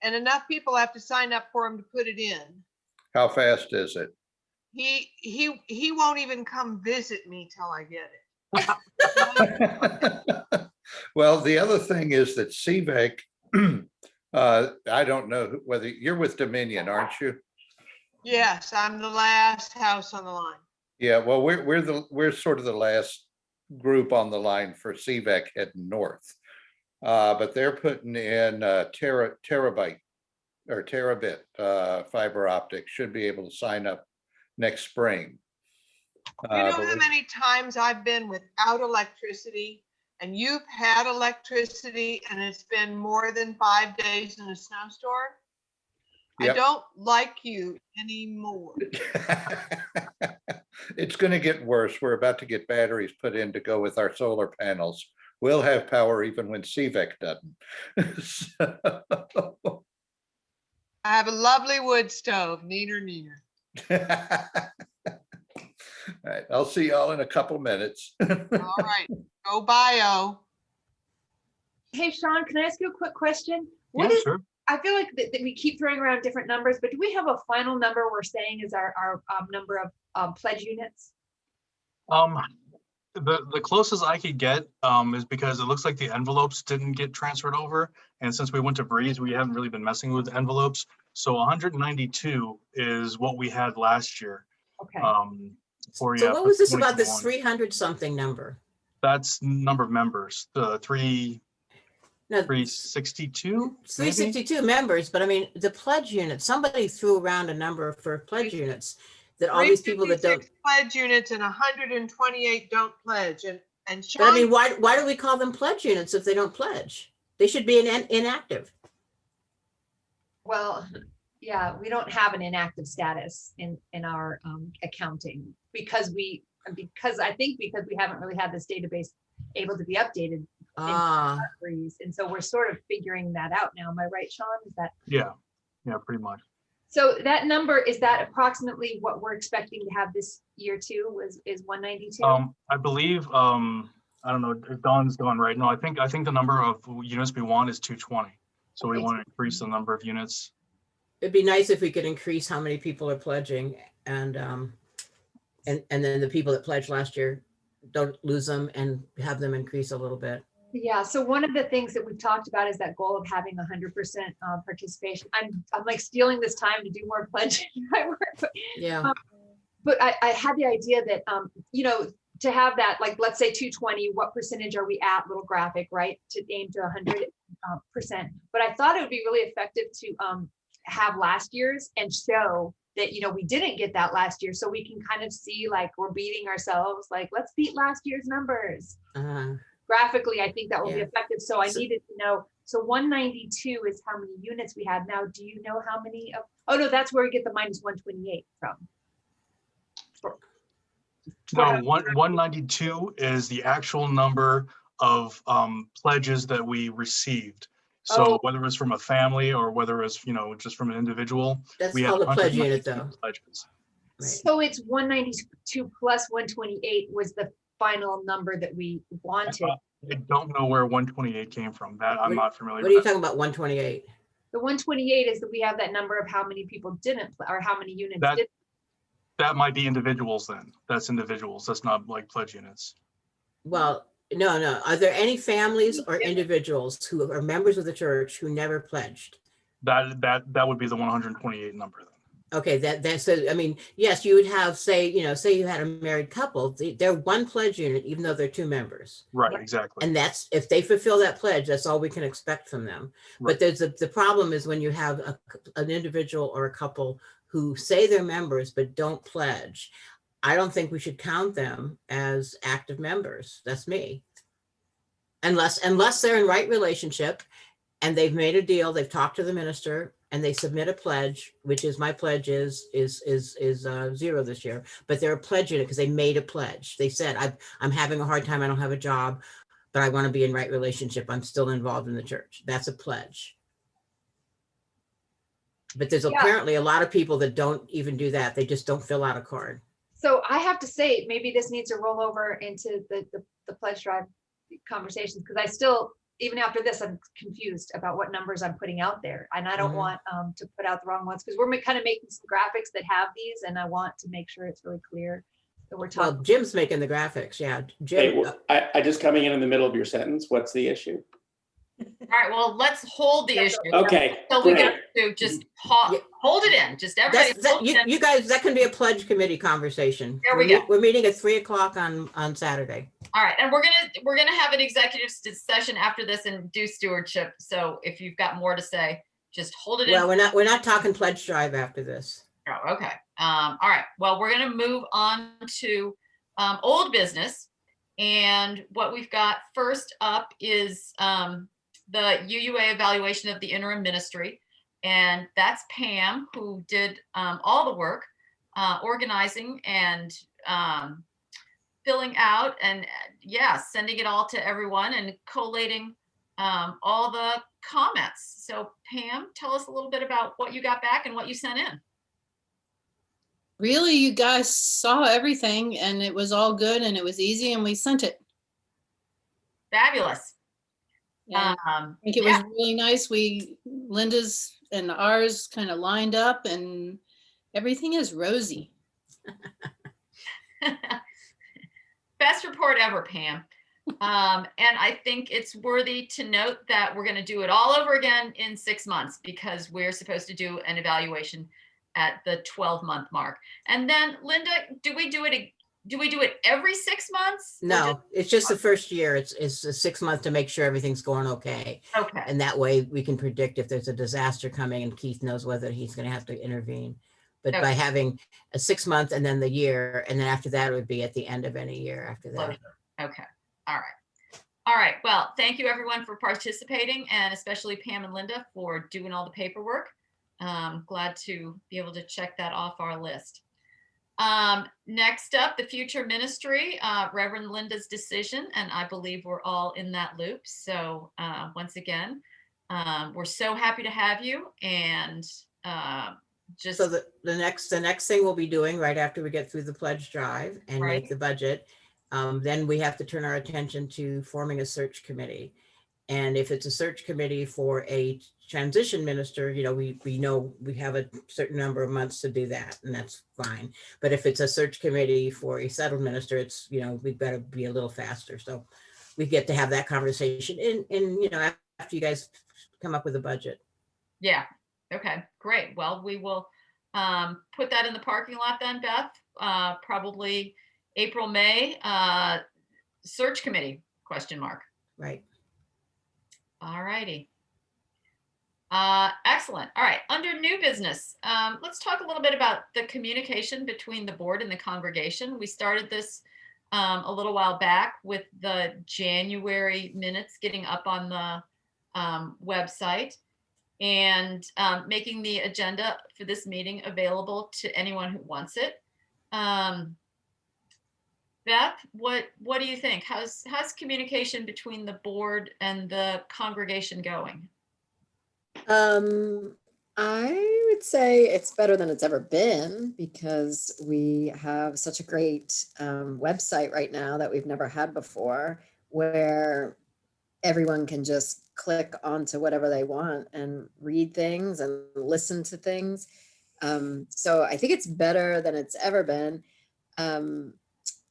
and enough people have to sign up for him to put it in. How fast is it? He won't even come visit me till I get it. Well, the other thing is that CVEC, I don't know whether you're with Dominion, aren't you? Yes, I'm the last house on the line. Yeah, well, we're sort of the last group on the line for CVEC heading north, but they're putting in terabit fiber optic. Should be able to sign up next spring. You know how many times I've been without electricity, and you've had electricity, and it's been more than 5 days in a snowstorm? Yep. I don't like you anymore. It's going to get worse. We're about to get batteries put in to go with our solar panels. We'll have power even when CVEC doesn't. I have a lovely wood stove, neener, neener. All right, I'll see y'all in a couple minutes. All right, go bio. Hey, Sean, can I ask you a quick question? Yeah, sure. I feel like that we keep throwing around different numbers, but do we have a final number we're saying is our number of pledge units? The closest I could get is because it looks like the envelopes didn't get transferred over. And since we went to Breeze, we haven't really been messing with envelopes. So 192 is what we had last year. Okay. So what was this about this 300 something number? That's number of members, the No, 362. 362 members, but I mean, the pledge units, somebody threw around a number for pledge units that all these people that don't. 356 pledge units and 128 don't pledge. And But I Sean, mean, why do we call them pledge units if they don't pledge? They should be inactive. Well, yeah, we don't have an inactive status in our accounting because we haven't really had this database able to be updated. And so we're sort of figuring that out now. Am I right, Sean? Is that? Yeah, pretty much. So that number, is that approximately what we're expecting to have this year too, is 192? I believe, I don't know if Dawn's gone right. No, I think the number of units we want is 220. So we want to increase the number of units. It'd be nice if we could increase how many people are pledging and then the people that pledged last year don't lose them and have them increase a little bit. Yeah, so one of the things that we've talked about is that goal of having 100% participation. I'm like stealing this time to do more pledging. Yeah. But I had the idea that, to have that, like, let's say 220, what percentage are we at, little graphic, right? To aim to 100%. But I thought it would be really effective to have last year's and show that, we didn't get that last year. So we can kind of see like we're beating ourselves, like, let's beat last year's numbers. Graphically, I think that will be effective. So I needed to know. So 192 is how many units we had. Now, do you know how many of, oh no, that's where we get the minus 128 from. No, 192 is the actual number of pledges that we received. So whether it was from a family or whether it was, just from an individual. That's we called a pledge unit though. Pledges. Right. So it's 192 plus 128 was the final number that we wanted. I don't know where 128 came from. That I'm not familiar with. What are you talking about, 128? The 128 is that we have that number of how many people didn't, or how many units did. That might be individuals then. That's individuals. That's not like pledge units. Well, no. Are there any families or individuals who are members of the church who never pledged? That would be the 128 number then. Okay, that's so. I mean, yes, you would have say you had a married couple. They're one pledge unit, even though they're two members. Right, exactly. And that's if they fulfill that pledge, that's all we can expect from them. Right. But there's the problem is when you have an individual or a couple who say they're members but don't pledge. I don't think we should count them as active members. That's me. Unless they're in right relationship and they've made a deal, they've talked to the minister and they submit a pledge, which is my pledge is 0 this year, but they're a pledge unit because they made a pledge. They said, I'm having a hard time. I don't have a job, but I want to be in right relationship. I'm still involved in the church. That's a pledge. But there's apparently a lot of people that don't even do that. They just don't fill out a card. So I have to say, maybe this needs to roll over into the pledge drive conversations, because I still, even after this, I'm confused about what numbers I'm putting out there. And I don't want to put out the wrong ones, because we're kind of making some graphics that have these, and I want to make sure it's really clear that we're talking. Well, Jim's making the graphics. Yeah, Jim. Hey, I just coming in the middle of your sentence. What's the issue? All right, well, let's hold the issue. Okay, So we great. got to just hold it in, just everybody. hold it in. You guys, that can be a pledge committee conversation. There we go. We're meeting at 3:00 on Saturday. All right, and we're gonna have an executive session after this and do stewardship. So if you've got more to say, just hold it in. Well, we're not talking pledge drive after this. Oh, okay. All right. Well, we're gonna move on to old business, and what we've got first up is the UUA evaluation of the interim ministry, and that's Pam, who did all the work, organizing and filling out and sending it all to everyone and collating all the comments. So Pam, tell us a little bit about what you got back and what you sent in. Really, you guys saw everything and it was all good and it was easy and we sent it. Fabulous. And I think it was really nice. Linda's and ours kind of lined up and everything is rosy. Best report ever, Pam. And I think it's worthy to note that we're going to do it all over again in 6 months because we're supposed to do an evaluation at the 12-month mark. And then Linda, do we do it every 6 months? No, it's just the first year. It's a 6 month to make sure everything's going okay. Okay. And that way we can predict if there's a disaster coming and Keith knows whether he's going to have to intervene. But by having a 6 month and then the year, and then after that, it would be at the end of any year after that. Okay. All right. All right. Well, thank you everyone for participating and especially Pam and Linda for doing all the paperwork. Glad to be able to check that off our list. Next up, the future ministry, Reverend Linda's decision, and I believe we're all in that loop. So once again, we're so happy to have you. And just so the next thing we'll be doing right after we get through the pledge drive and make the budget, then we have to turn our attention to forming a search committee. And if it's a search committee for a transition minister, we know we have a certain number of months to do that, and that's fine. But if it's a search committee for a settled minister, it's, we've got to be a little faster. So we get to have that conversation in after you guys come up with a budget. Yeah. Okay, great. Well, we will put that in the parking lot then, Beth, probably April, May, search committee, ? Right. All righty. Excellent. All right. Under new business, let's talk a little bit about the communication between the board and the congregation. We started this a little while back with the January minutes getting up on the website and making the agenda for this meeting available to anyone who wants it. Beth, what do you think? How's communication between the board and the congregation going? I would say it's better than it's ever been because we have such a great website right now that we've never had before, where everyone can just click onto whatever they want and read things and listen to things. So I think it's better than it's ever been.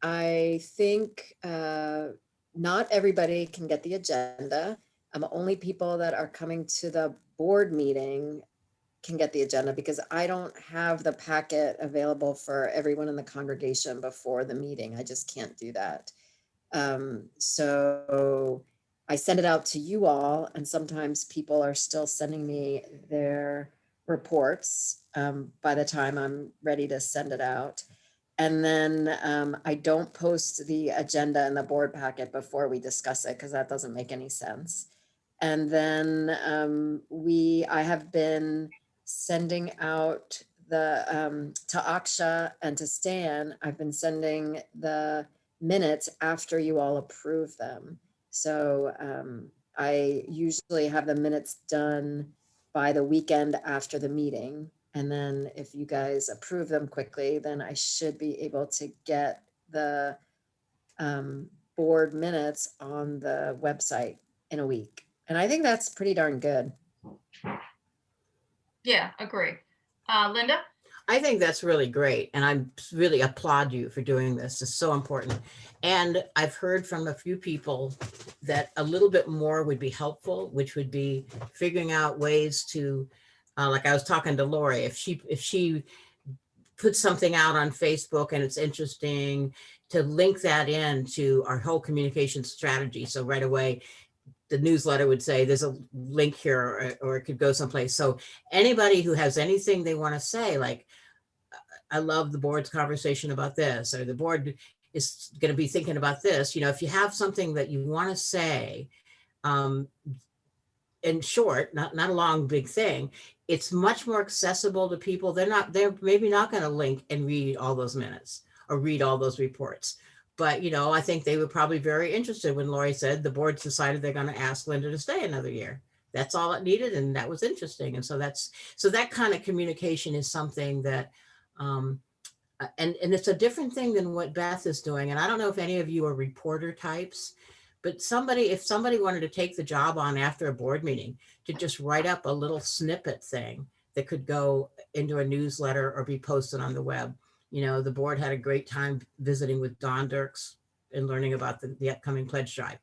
I think not everybody can get the agenda. Only people that are coming to the board meeting can get the agenda because I don't have the packet available for everyone in the congregation before the meeting. I just can't do that. So I send it out to you all, and sometimes people are still sending me their reports by the time I'm ready to send it out. And then I don't post the agenda in the board packet before we discuss it because that doesn't make any sense. And then I have been sending out the to Aksha and to Stan, I've been sending the minutes after you all approve them. So I usually have the minutes done by the weekend after the meeting. And then if you guys approve them quickly, then I should be able to get the board minutes on the website in a week. And I think that's pretty darn good. Yeah, agree. Linda? I think that's really great. And I really applaud you for doing this. It's so important. And I've heard from a few people that a little bit more would be helpful, which would be figuring out ways to, like I was talking to Lori, if she puts something out on Facebook and it's interesting, to link that into our whole communication strategy. So right away, the newsletter would say there's a link here, or it could go someplace. So anybody who has anything they want to say, like, I love the board's conversation about this, or the board is going to be thinking about this. If you have something that you want to say, in short, not a long, big thing, it's much more accessible to people. They're maybe not going to link and read all those minutes or read all those reports. But, you know, I think they were probably very interested when Lori said the board's decided they're going to ask Linda to stay another year. That's all it needed. And that was interesting. And so that kind of communication is something that, and it's a different thing than what Beth is doing. And I don't know if any of you are reporter types, but if somebody wanted to take the job on after a board meeting to just write up a little snippet thing that could go into a newsletter or be posted on the web. You know, the board had a great time visiting with Don Dirks and learning about the upcoming pledge drive.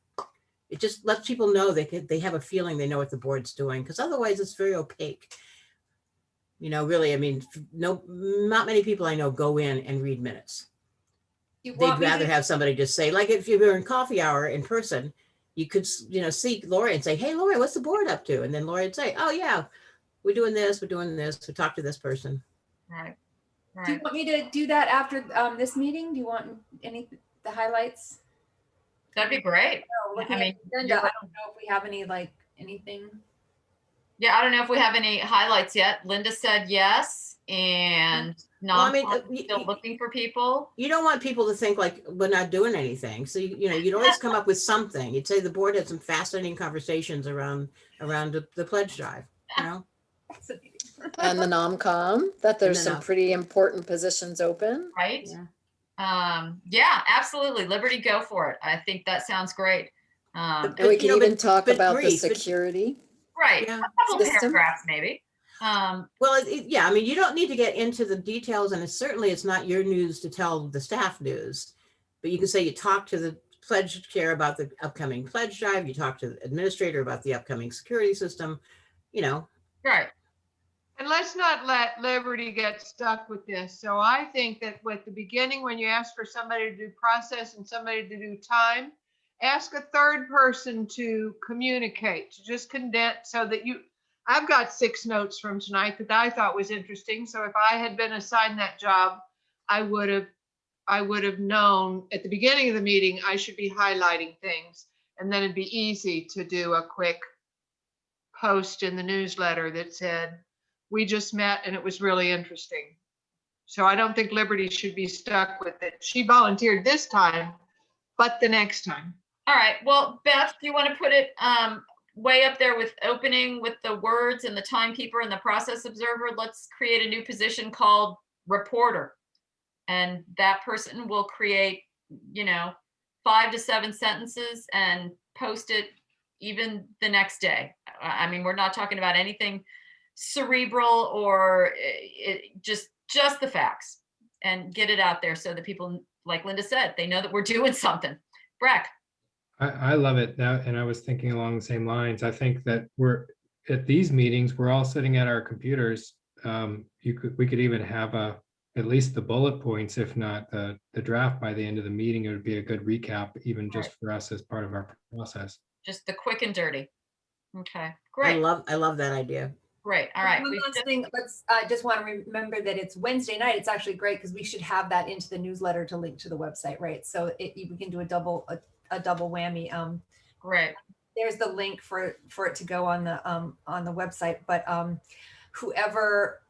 It just lets people know they have a feeling they know what the board's doing, because otherwise it's very opaque. You know, really, I mean, not many people I know go in and read minutes. You They'd want me rather to- have somebody just say, like if you were in coffee hour in person, you could, you know, see Lori and say, hey, Lori, what's the board up to? And then Lori would say, oh yeah, we're doing this, we talked to this person. Right. Do you Right. want me to do that after this meeting? Do you want the highlights? That'd be great. No, looking I mean, at the agenda, I don't know if we have any, like, anything. Yeah, I don't know if we have any highlights yet. Linda said yes, and Well, I mean, still looking for people. You don't want people to think like we're not doing anything. So, you know, you'd always come up with something. You'd say the board had some fascinating conversations around the pledge drive, you know? And the NOMCOM, that there's the some NOM. pretty important positions open. Right? Yeah. Yeah, absolutely. Liberty, go for it. I think that sounds great. And we you can know, even but- talk but about the brief, but- security. Right. Yeah. A couple System. paragraphs, maybe. Well, yeah, I mean, you don't need to get into the details, and it's not your news to tell the staff news, but you can say you talk to the pledge chair about the upcoming pledge drive, you talk to the administrator about the upcoming security system, you know. Right. And let's not let Liberty get stuck with this. So I think that with the beginning, when you ask for somebody to do process and somebody to do time, ask a third person to communicate, to just condense so that I've got 6 notes from tonight that I thought was interesting. So if I had been assigned that job, I would have known at the beginning of the meeting, I should be highlighting things. And then it'd be easy to do a quick post in the newsletter that said, we just met and it was really interesting. So I don't think Liberty should be stuck with it. She volunteered this time, but the next time. All right. Well, Beth, do you want to put it way up there with opening with the words and the timekeeper and the process observer? Let's create a new position called reporter. And that person will create, 5 to 7 sentences and post it even the next day. I mean, we're not talking about anything cerebral or just the facts, and get it out there so that people, like Linda said, they know that we're doing something. Breck. I love it. And I was thinking along the same lines. I think that we're at these meetings, we're all sitting at our computers. We could even have at least the bullet points, if not the draft by the end of the meeting. It would be a good recap, even just for us as part of our process. Just the quick and dirty. Okay, I great. love that idea. Great. All right. One last thing, I just want to remember that it's Wednesday night. It's actually great because we should have that into the newsletter to link to the website, right? So we can do a double whammy. Great. There's the link for it to go on the website, but whoever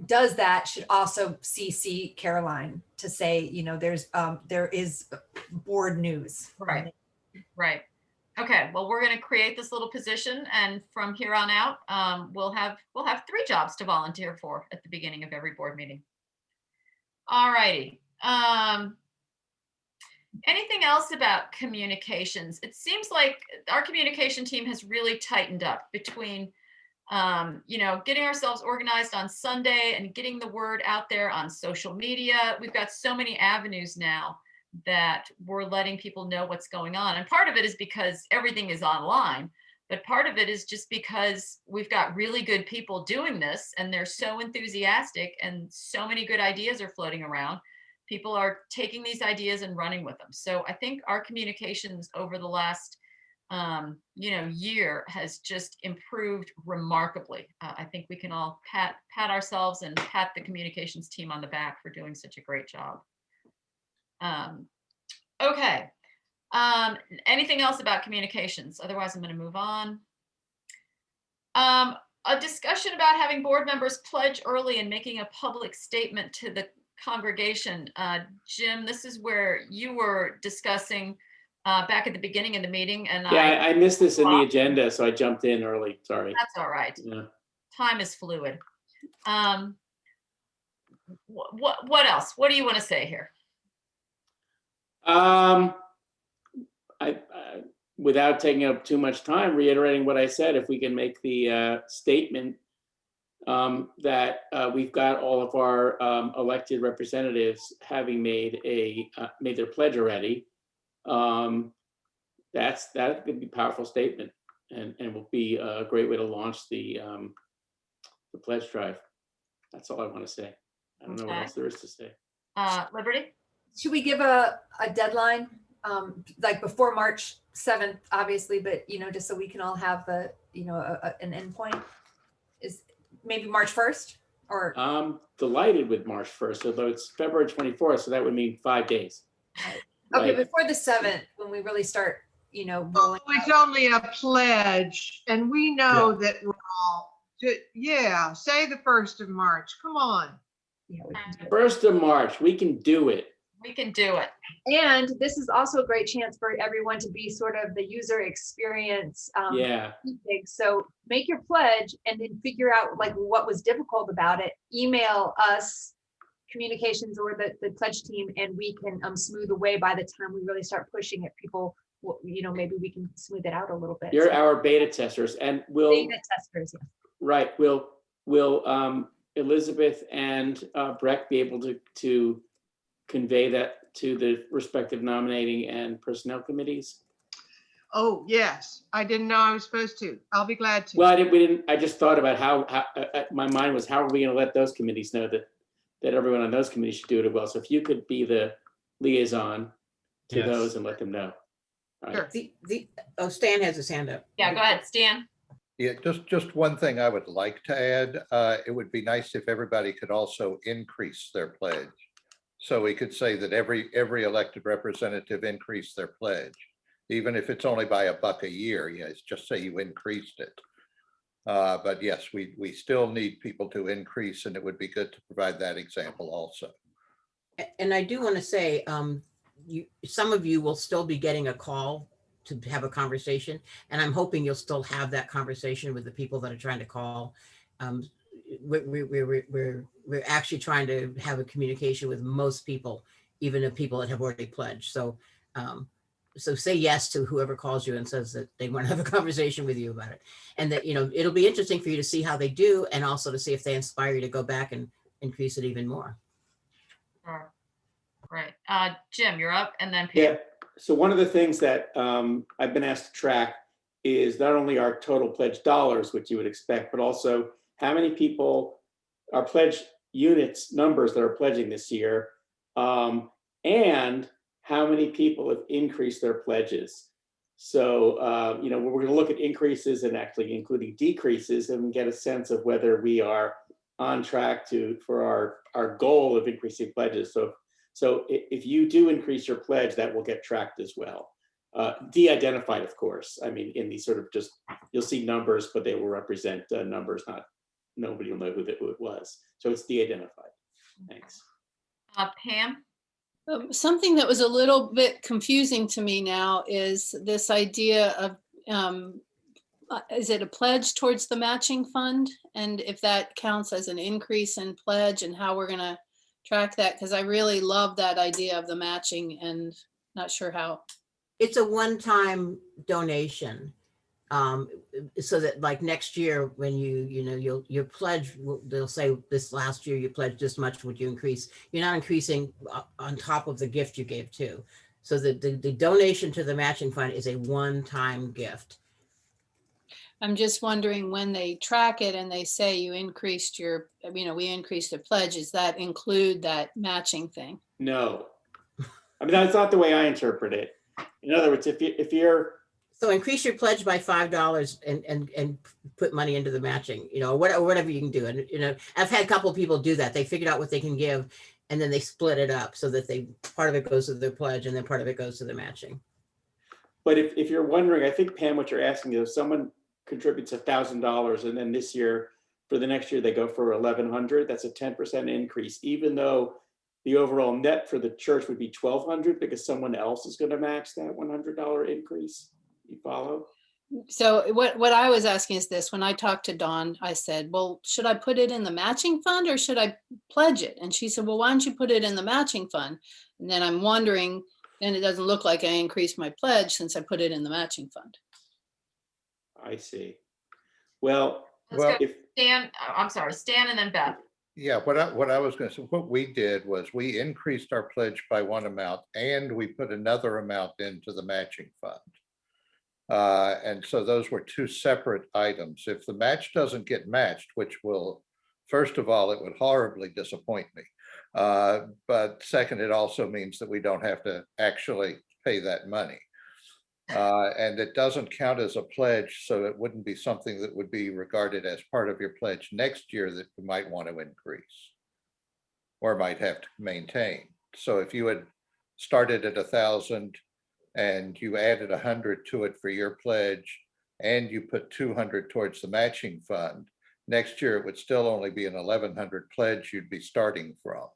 does that should also CC Caroline to say, there is board news. Right. Right. Okay. Well, we're going to create this little position, and from here on out, we'll have 3 jobs to volunteer for at the beginning of every board meeting. All righty. Anything else about communications? It seems like our communication team has really tightened up between, getting ourselves organized on Sunday and getting the word out there on social media. We've got so many avenues now that we're letting people know what's going on. And part of it is because everything is online, but part of it is just because we've got really good people doing this, and they're so enthusiastic, and so many good ideas are floating around. People are taking these ideas and running with them. So I think our communications over the last, year has just improved remarkably. I think we can all pat ourselves and pat the communications team on the back for doing such a great job. Okay. Anything else about communications? Otherwise, I'm going to move on. A discussion about having board members pledge early and making a public statement to the congregation. Jim, this is where you were discussing back at the beginning of the meeting, and Yeah, I missed this in the agenda, so I jumped in early. Sorry. that's all right. Yeah. Time is fluid. What else? What do you want to say here? Without taking up too much time, reiterating what I said, if we can make the statement that we've got all of our elected representatives having made their pledge already, that could be a powerful statement, and will be a great way to launch the pledge drive. That's all I want to say. I don't know what else there is to say. Liberty? Should we give a deadline, like before March 7th, obviously, but, you know, just so we can all have the, you know, an endpoint? Is maybe March 1st or? I'm delighted with March 1st, although it's February 24th, so that would mean 5 days. Okay, Right. before the 7th, when we really start, you know, Oh, rolling. it's only a pledge, and we know that we're all, yeah, say the 1st of March, come on. 1st of March, we can do it. We can do it. And this is also a great chance for everyone to be sort of the user experience. Yeah. So make your pledge and then figure out like what was difficult about it. Email us communications or the pledge team, and we can smooth the way by the time we really start pushing it. People, you know, maybe we can smooth it out a little bit. You're our beta testers, and Beta testers, yeah. right, will Elizabeth and Breck be able to convey that to the respective nominating and personnel committees? Oh, yes, I didn't know I was supposed to. I'll be glad to. Well, I just thought about how my mind was, how are we going to let those committees know that everyone on those committees should do it well? So if you could be the liaison to Yes. those and let them know. All right. Sure. Stan has his hand up. Yeah, go ahead, Stan. Yeah, just one thing I would like to add. It would be nice if everybody could also increase their pledge. So we could say that every elected representative increased their pledge, even if it's only by $1 a year. Yes, just say you increased it. But yes, we still need people to increase, and it would be good to provide that example also. And I do want to say, some of you will still be getting a call to have a conversation, and I'm hoping you'll still have that conversation with the people that are trying to call. We're actually trying to have a communication with most people, even the people that have already pledged. So say yes to whoever calls you and says that they want to have a conversation with you about it. And that, you know, it'll be interesting for you to see how they do, and also to see if they inspire you to go back and increase it even more. Right. Jim, you're up, and then Pam. Yeah. So one of the things that I've been asked to track is not only our total pledge dollars, which you would expect, but also how many people, our pledge units numbers that are pledging this year, and how many people have increased their pledges. So, you know, we're going to look at increases and actually including decreases and get a sense of whether we are on track for our goal of increasing pledges. So if you do increase your pledge, that will get tracked as well. De-identified, of course. I mean, in these sort of just, you'll see numbers, but they will represent numbers, nobody will know who it was. So it's de-identified. Thanks. Pam? Something that was a little bit confusing to me now is this idea of, is it a pledge towards the matching fund? And if that counts as an increase in pledge, and how we're gonna track that? Because I really love that idea of the matching, and not sure how. It's a one-time donation. So that like next year when your pledge, they'll say this last year you pledged this much, would you increase? You're not increasing on top of the gift you gave too. So the donation to the matching fund is a one-time gift. I'm just wondering, when they track it and they say you increased your, we increased the pledge, does that include that matching thing? No. I mean, that's not the way I interpret it. In other words, if you're, so increase your pledge by $5 and put money into the matching, whatever you can do. And, I've had a couple of people do that. They figured out what they can give, and then they split it up so that part of it goes to their pledge and then part of it goes to the matching. But if you're wondering, I think, Pam, what you're asking is if someone contributes $1,000 and then this year, for the next year, they go for 1,100, that's a 10% increase, even though the overall net for the church would be 1,200 because someone else is going to match that $100 increase. You follow? So what I was asking is this, when I talked to Dawn, I said, well, should I put it in the matching fund or should I pledge it? And she said, well, why don't you put it in the matching fund? And then I'm wondering, then it doesn't look like I increased my pledge since I put it in the matching fund. I see. Well, Let's Well, go Stan, I'm sorry, Stan and then Beth. Yeah, what I was gonna say, what we did was we increased our pledge by one amount and we put another amount into the matching fund. And so those were two separate items. If the match doesn't get matched, which will, first of all, it would horribly disappoint me. But second, it also means that we don't have to actually pay that money. And it doesn't count as a pledge, so it wouldn't be something that would be regarded as part of your pledge next year that you might want to increase or might have to maintain. So if you had started at 1,000 and you added 100 to it for your pledge and you put 200 towards the matching fund, next year it would still only be an 1,100 pledge you'd be starting from.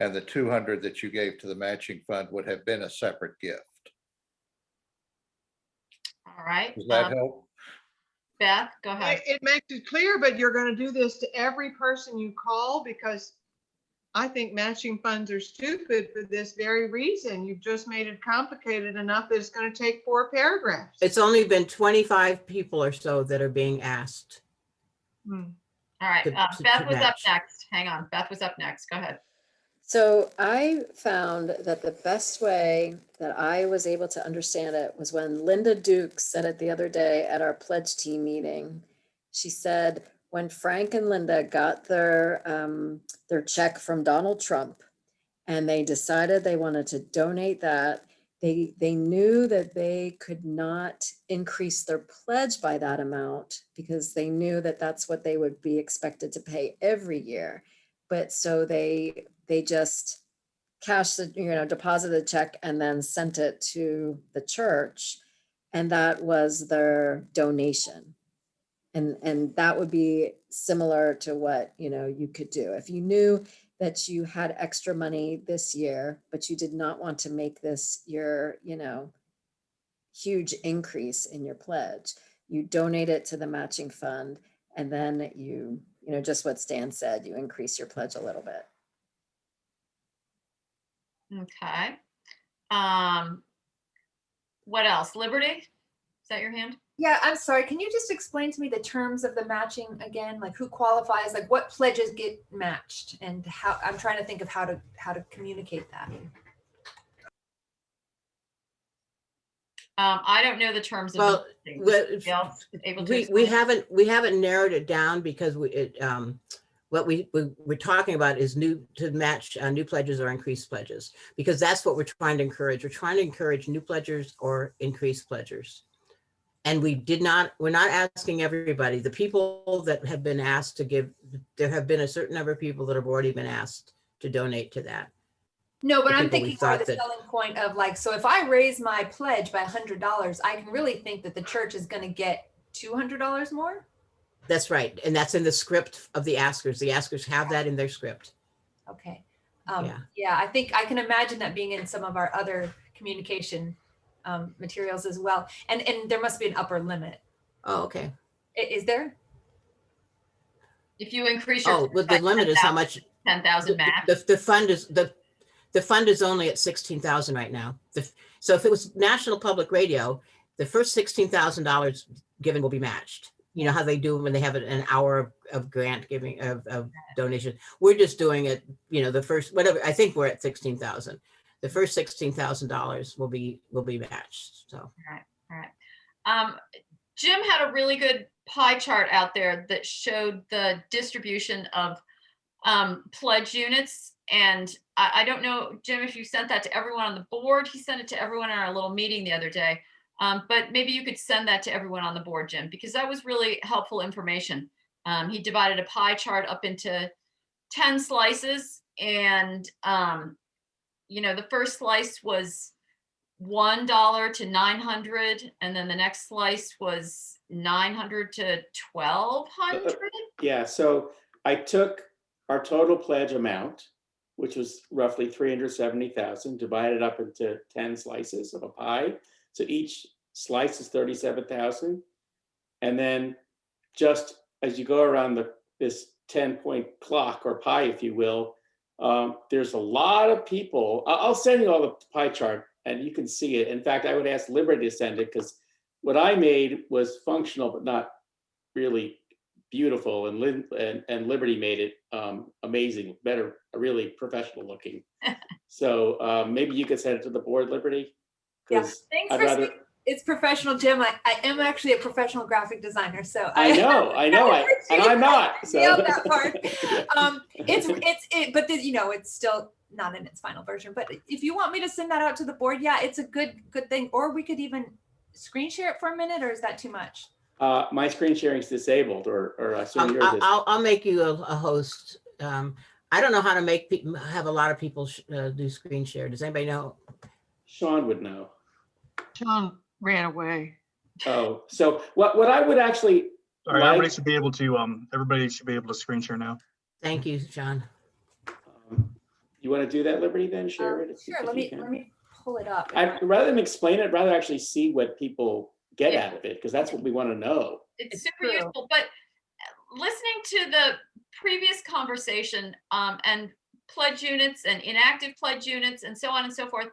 And the 200 that you gave to the matching fund would have been a separate gift. All right. Does that help? Beth, go ahead. It makes it clear, but you're going to do this to every person you call because I think matching funds are stupid for this very reason. You've just made it complicated enough that it's going to take 4 paragraphs. It's only been 25 people or so that are being asked. All right, to Beth was up match. next. Hang on, Beth was up next. Go ahead. So I found that the best way that I was able to understand it was when Linda Duke said it the other day at our pledge team meeting. She said, when Frank and Linda got their check from Donald Trump and they decided they wanted to donate that, they knew that they could not increase their pledge by that amount because they knew that that's what they would be expected to pay every year. But so they just cashed the, deposited the check and then sent it to the church. And that was their donation. And that would be similar to what, you could do. If you knew that you had extra money this year, but you did not want to make this your, huge increase in your pledge, you donate it to the matching fund. And then you just what Stan said, you increase your pledge a little bit. Okay. What else? Liberty? Is that your hand? Yeah, I'm sorry. Can you just explain to me the terms of the matching again? Like who qualifies, like what pledges get matched and how, I'm trying to think of how to communicate that. I don't know the terms of Well, the we haven't narrowed it down because what we're talking about is new pledges or increased pledges, because that's what we're trying to encourage. We're trying to encourage new pledgers or increased pledgers. And we're not asking everybody. The people that have been asked to give, there have been a certain number of people that have already been asked to donate to that. No, but The I'm people we thinking more thought the that- selling point of like, so if I raise my pledge by $100, I can really think that the church is going to get $200 more. That's right. And that's in the script of the askers. The askers have that in their script. Okay. Yeah. Yeah, I think I can imagine that being in some of our other communication materials as well. And there must be an upper limit. Oh, okay. Is there? If you increase your. Oh, but the limit is how much. 10,000 max. The fund is only at 16,000 right now. So if it was National Public Radio, the first $16,000 given will be matched. You know how they do when they have an hour of grant giving of donation. We're just doing it, the first, whatever, I think we're at 16,000. The first $16,000 will be matched. So. All right. Jim had a really good pie chart out there that showed the distribution of pledge units. And I don't know, Jim, if you sent that to everyone on the board. He sent it to everyone in our little meeting the other day. But maybe you could send that to everyone on the board, Jim, because that was really helpful information. He divided a pie chart up into 10 slices. And, the first slice was $1 to 900. And then the next slice was 900 to 1,200. Yeah, so I took our total pledge amount which was roughly 370,000, divided up into 10 slices of a pie. So each slice is 37,000. And then just as you go around this 10-point clock or pie, if you will, there's a lot of people. I'll send you all the pie chart and you can see it. In fact, I would ask Liberty to send it because what I made was functional, but not really beautiful. And Liberty made it amazing, better, really professional looking. So maybe you could send it to the board, Liberty. Yeah, thanks for saying it's professional, Jim. I am actually a professional graphic designer, so I know, and I'm not. So that part. But you know, it's still not in its final version. But if you want me to send that out to the board, yeah, it's a good thing. Or we could even screen share it for a minute, or is that too much? My screen sharing is disabled, or I assume yours is. I'll make you a host. I don't know how to make people have a lot of people do screen share. Does anybody know? Sean would know. Sean ran away. Oh, so what I would actually Sorry, everybody should be able to screen share now. Thank you, John. You want to do that, Liberty? Then share it. Sure. Let me pull it up. Rather than explain it, rather actually see what people get out of it, because that's what we want to know. It's super useful. But listening to the previous conversation and pledge units and inactive pledge units and so on and so forth,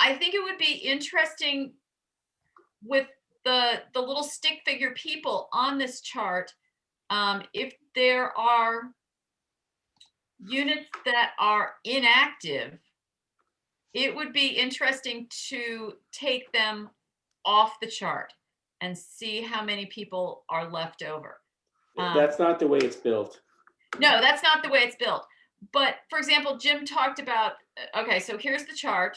I think it would be interesting with the little stick figure people on this chart, if there are units that are inactive, it would be interesting to take them off the chart and see how many people are left over. That's not the way it's built. No, that's not the way it's built. But for example, Jim talked about, okay, so here's the chart.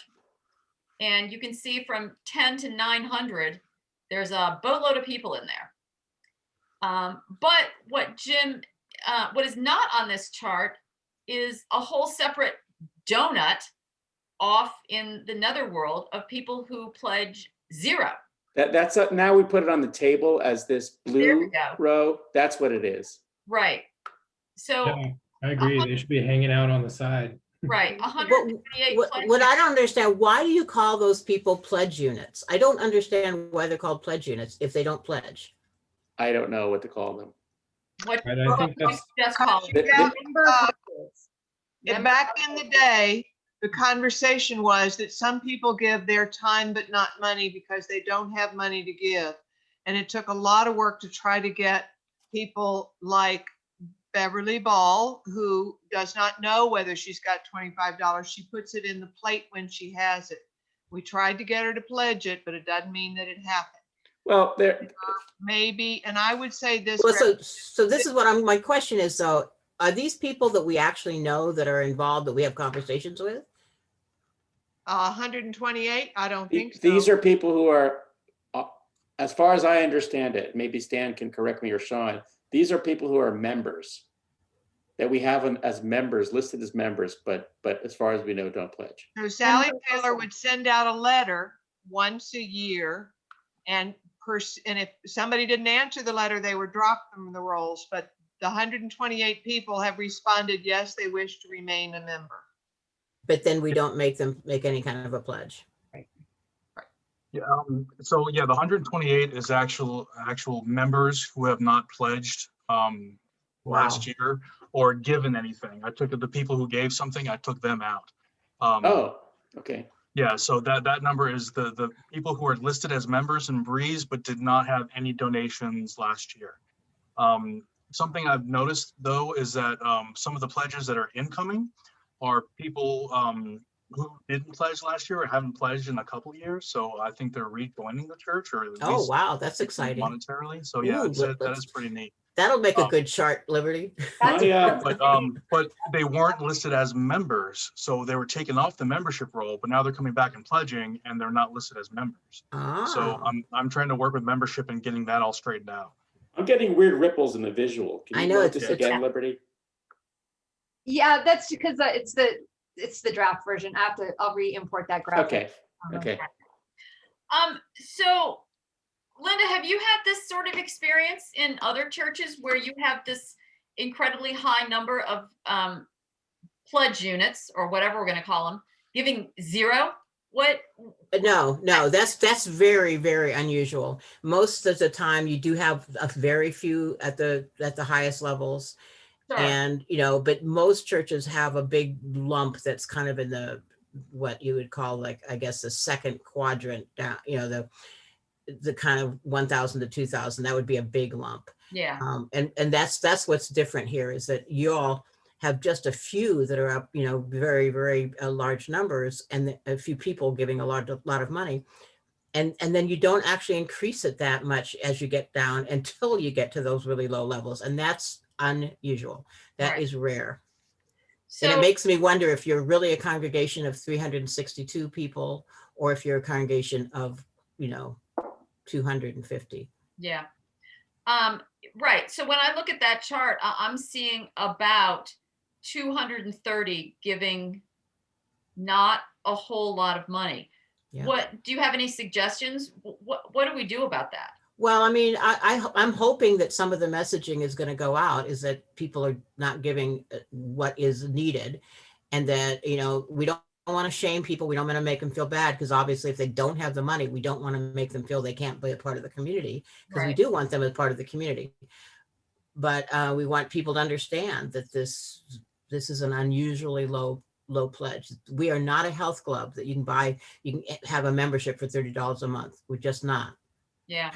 And you can see from 10 to 900, there's a boatload of people in there. But what is not on this chart is a whole separate donut off in the netherworld of people who pledge 0. That's now we put it on the table as this blue row. That's what it is. Right. So Yeah, I agree. They should be hanging out on the side. Right. 128 What I don't understand, why do you call those people pledge units? I don't understand why they're called pledge units if they don't pledge. I don't know what to call them. What I think that's just call it. And back in the day, the conversation was that some people give their time but not money because they don't have money to give. And it took a lot of work to try to get people like Beverly Ball, who does not know whether she's got $25. She puts it in the plate when she has it. We tried to get her to pledge it, but it doesn't mean that it happened. Well, there maybe, and I would say this. Well, so this is what my question is, so are these people that we actually know that are involved that we have conversations with? 128? I don't think so. These are people who are, as far as I understand it, maybe Stan can correct me or Sean, these are people who are members that we have as members, listed as members, but as far as we know, don't pledge. So Sally Taylor would send out a letter once a year, and if somebody didn't answer the letter, they would drop from the rolls. But the 128 people have responded, yes, they wish to remain a member. But then we don't make them make any kind of a pledge. Yeah. So yeah, the 128 is actual members who have not pledged last year or given anything. I took the people who gave something, I took them out. Oh, okay. Yeah, so that number is the people who are listed as members in Breeze but did not have any donations last year. Something I've noticed though is that some of the pledges that are incoming are people who didn't pledge last year or haven't pledged in a couple of years. So I think they're rejoining the church, or at least wow, that's exciting. Monetarily. So yeah, that is pretty neat. That'll make a good chart, Liberty. Yeah, but they weren't listed as members, so they were taken off the membership roll. But now they're coming back and pledging, and they're not listed as members. So I'm trying to work with membership and getting that all straightened out. I'm getting weird ripples in the visual. Can you I know look this again, Liberty? Yeah, that's because it's the draft version. I'll re-import that graphic. Okay. So Linda, have you had this sort of experience in other churches where you have this incredibly high number of pledge units or whatever we're going to call them, giving zero? What? No, that's very, very unusual. Most of the time you do have a very few at the highest levels. Sure. And, but most churches have a big lump that's kind of in the, what you would call like, I guess, the second quadrant down, the kind of 1,000 to 2,000, that would be a big lump. Yeah. And that's what's different here, is that you all have just a few that are up, very, very large numbers, and a few people giving a lot of money. And then you don't actually increase it that much as you get down until you get to those really low levels. And that's unusual. That Right. is rare. So, And it makes me wonder if you're really a congregation of 362 people, or if you're a congregation of, 250. yeah. Right. So when I look at that chart, I'm seeing about 230 giving not a whole lot of money. Yeah. What do you have any suggestions? What do we do about that? Well, I mean, I'm hoping that some of the messaging is going to go out, is that people are not giving what is needed, and that, we don't want to shame people. We don't want to make them feel bad, because obviously if they don't have the money, we don't want to make them feel they can't be a part of the community, because we Right. do want them as part of the community. But we want people to understand that this is an unusually low pledge. We are not a health club that you can have a membership for $30 a month. We're just not. Yeah.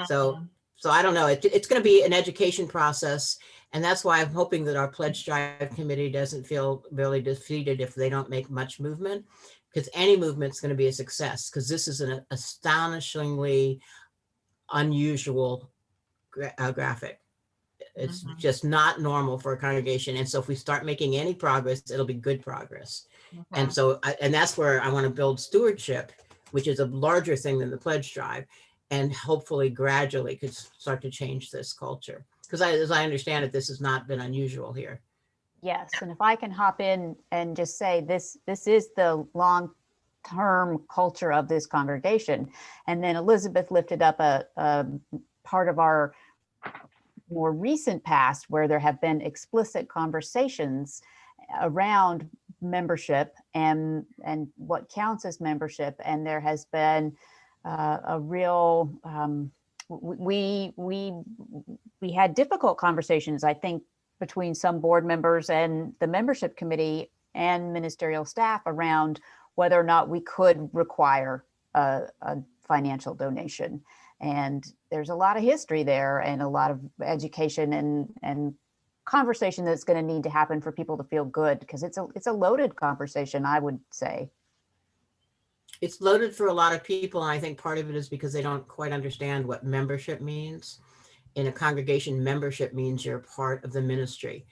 So I don't know. It's going to be an education process. And that's why I'm hoping that our pledge drive committee doesn't feel really defeated if they don't make much movement, because any movement is going to be a success, because this is an astonishingly unusual graphic. It's just not normal for a congregation. And so if we start making any progress, it'll be good progress. Okay. And so, and that's where I want to build stewardship, which is a larger thing than the pledge drive, and hopefully gradually could start to change this culture. Because as I understand it, this has not been unusual here. Yes, and if I can hop in and just say this is the long-term culture of this congregation. And then Elizabeth lifted up a part of our more recent past where there have been explicit conversations around membership and what counts as membership. And there has been a real, we had difficult conversations, I think, between some board members and the membership committee and ministerial staff around whether or not we could require a financial donation. And there's a lot of history there and a lot of education and conversation that's going to need to happen for people to feel good, because it's a loaded conversation, I would say. It's loaded for a lot of people. And I think part of it is because they don't quite understand what membership means. In a congregation, membership means you're part of the ministry.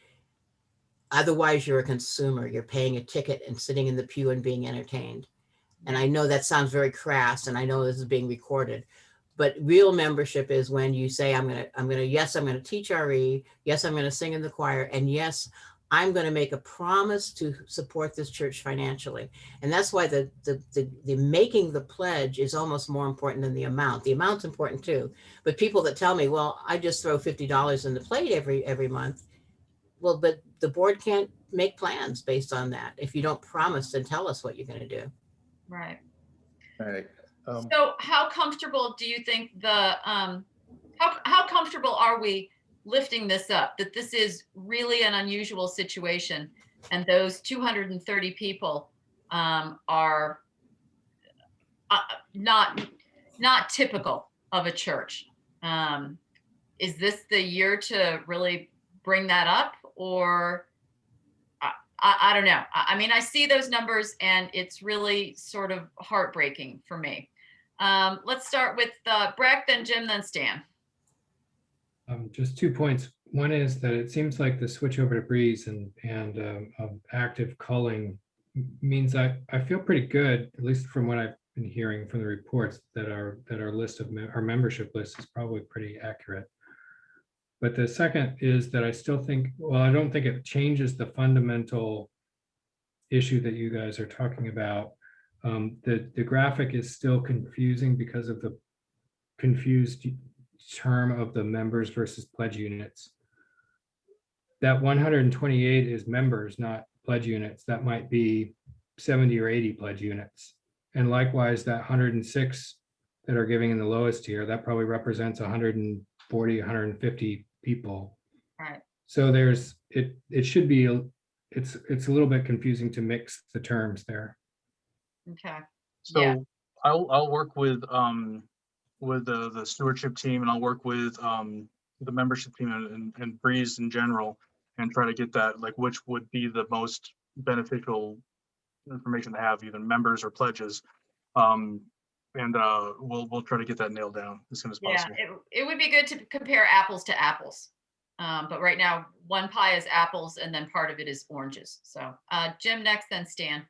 Otherwise, you're a consumer. You're paying a ticket and sitting in the pew and being entertained. And I know that sounds very crass, and I know this is being recorded, but real membership is when you say, I'm going to teach RE. Yes, I'm going to sing in the choir. And yes, I'm going to make a promise to support this church financially. And that's why the making the pledge is almost more important than the amount. The amount's important too. But people that tell me, well, I just throw $50 in the plate every month. Well, but the board can't make plans based on that. If you don't promise and tell us what you're going to do. Right. Right. So how comfortable do you think how comfortable are we lifting this up, that this is really an unusual situation and those 230 people are not typical of a church? Is this the year to really bring that up, or I don't know. I mean, I see those numbers and it's really sort of heartbreaking for me. Let's start with Breck, then Jim, then Stan. Just 2 points. One is that it seems like the switch over to Breeze and active culling means I feel pretty good, at least from what I've been hearing from the reports, that our list of our membership list is probably pretty accurate. But the second is that I still think, well, I don't think it changes the fundamental issue that you guys are talking about. The graphic is still confusing because of the confused term of the members versus pledge units. that 128 is members, not pledge units. That might be 70 or 80 pledge units. And likewise, that 106 that are giving in the lowest tier, that probably represents 140, 150 people. Right. So it should be, it's a little bit confusing to mix the terms there. Okay. So Yeah. I'll work with the stewardship team, and I'll work with the membership team and Breeze in general, and try to get that, like, which would be the most beneficial information to have, either members or pledges. We'll try to get that nailed down as soon as Yeah, possible. it would be good to compare apples to apples. But right now, one pie is apples and then part of it is oranges. So Jim next, then Stan.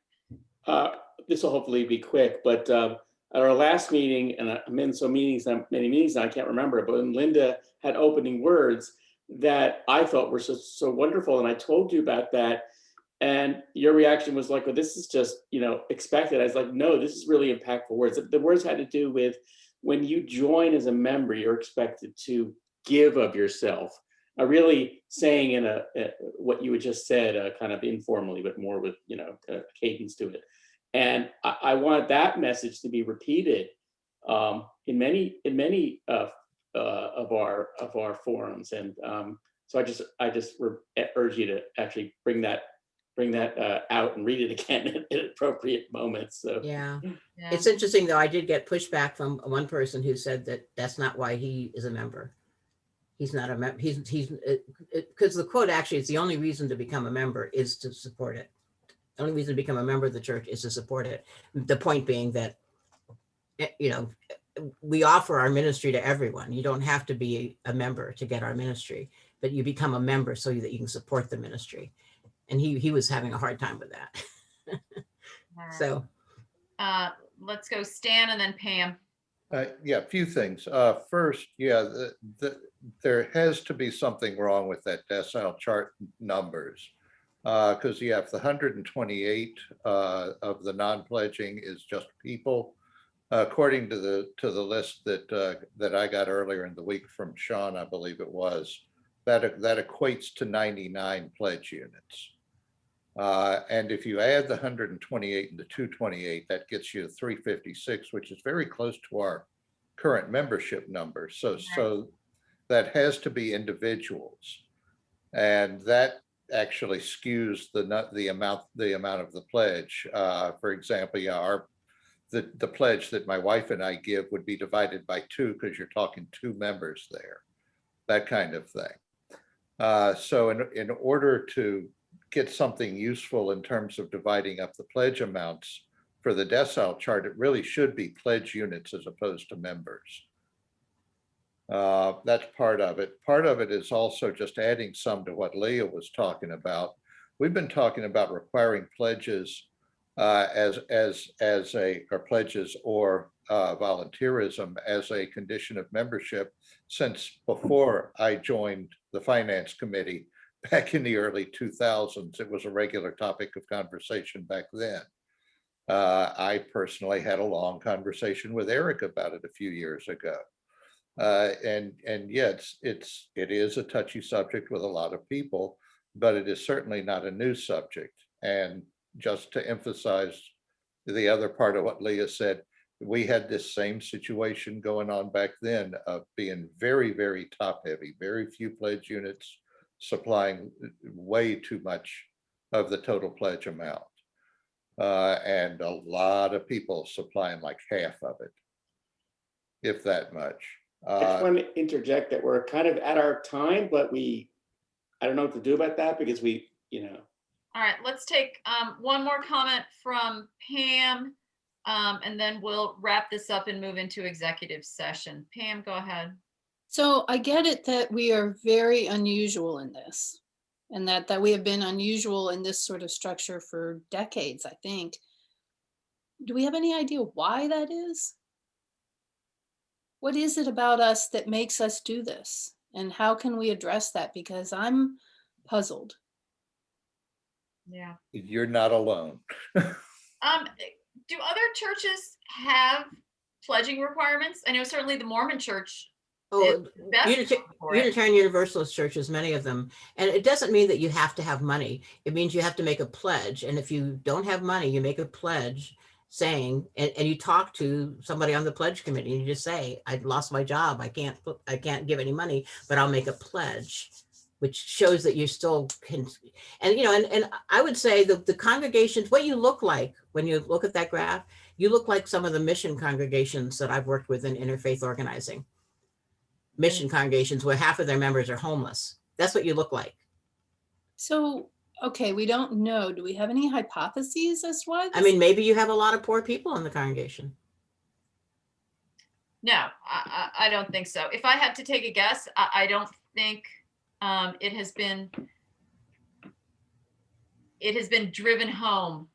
This will hopefully be quick, but at our last meeting, and I'm in many meetings, and I can't remember it, but when Linda had opening words that I thought were so wonderful, and I told you about that, and your reaction was like, well, this is just, expected. I was like, no, this is really impactful words. The words had to do with when you join as a member, you're expected to give of yourself. Really saying in what you had just said, kind of informally, but more with, a cadence to it. And I want that message to be repeated in many of our forums. And so I just urge you to actually bring that out and read it again at appropriate moments. So Yeah. It's interesting though. I did get pushback from one person who said that that's not why he is a member. He's not a member. He's because the quote actually is the only reason to become a member is to support it. The only reason to become a member of the church is to support it. The point being that, we offer our ministry to everyone. You don't have to be a member to get our ministry, but you become a member so that you can support the ministry. And he was having a hard time with that. So let's go Stan and then Pam. Yeah, a few things. First, yeah, there has to be something wrong with that decile chart numbers. Because you have the 128 of the non-pledging is just people. According to the list that I got earlier in the week from Sean, I believe it was, that equates to 99 pledge units. And if you add the 128 and the 228, that gets you 356, which is very close to our current membership number. So that has to be individuals, and that actually skews the amount of the pledge. For example, yeah, the pledge that my wife and I give would be divided by 2 because you're talking 2 members there, that kind of thing. So in order to get something useful in terms of dividing up the pledge amounts for the decile chart, it really should be pledge units as opposed to members. That's part of it. Part of it is also just adding some to what Leah was talking about. We've been talking about requiring pledges pledges or volunteerism as a condition of membership since before I joined the finance committee back in the early 2000s. It was a regular topic of conversation back then. I personally had a long conversation with Eric about it a few years ago. And yet it is a touchy subject with a lot of people, but it is certainly not a new subject. And just to emphasize the other part of what Leah said, we had this same situation going on back then of being very, very top heavy, very few pledge units supplying way too much of the total pledge amount. And a lot of people supplying like half of it, if that much. I just want to interject that we're kind of at our time, but I don't know what to do about that because All right, let's take one more comment from Pam, and then we'll wrap this up and move into executive session. Pam, go ahead. So I get it that we are very unusual in this, and that we have been unusual in this sort of structure for decades, I think. Do we have any idea why that is? What is it about us that makes us do this? And how can we address that? Because I'm puzzled. Yeah. You're not alone. Do other churches have pledging requirements? I know certainly the Mormon Church Oh, best Unita- for it. Unitarian Universalist churches, many of them. And it doesn't mean that you have to have money. It means you have to make a pledge. And if you don't have money, you make a pledge saying, and you talk to somebody on the pledge committee and you just say, I lost my job. I can't give any money, but I'll make a pledge, which shows that you still can. And, you know, and I would say the congregations, what you look like when you look at that graph, you look like some of the mission congregations that I've worked with in interfaith organizing. Mission congregations where half of their members are homeless. That's what you look like. So, okay, we don't know. Do we have any hypotheses as to why? I mean, maybe you have a lot of poor people in the congregation. No, I don't think so. If I had to take a guess, I don't think it has been driven home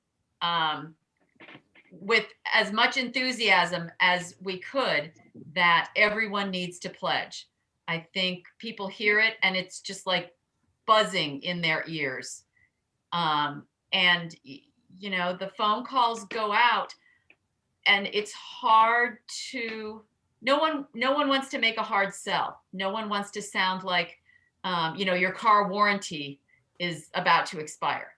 with as much enthusiasm as we could that everyone needs to pledge. I think people hear it and it's just like buzzing in their ears. And, you know, the phone calls go out and it's hard to, no one wants to make a hard sell. No one wants to sound like, you know, your car warranty is about to expire.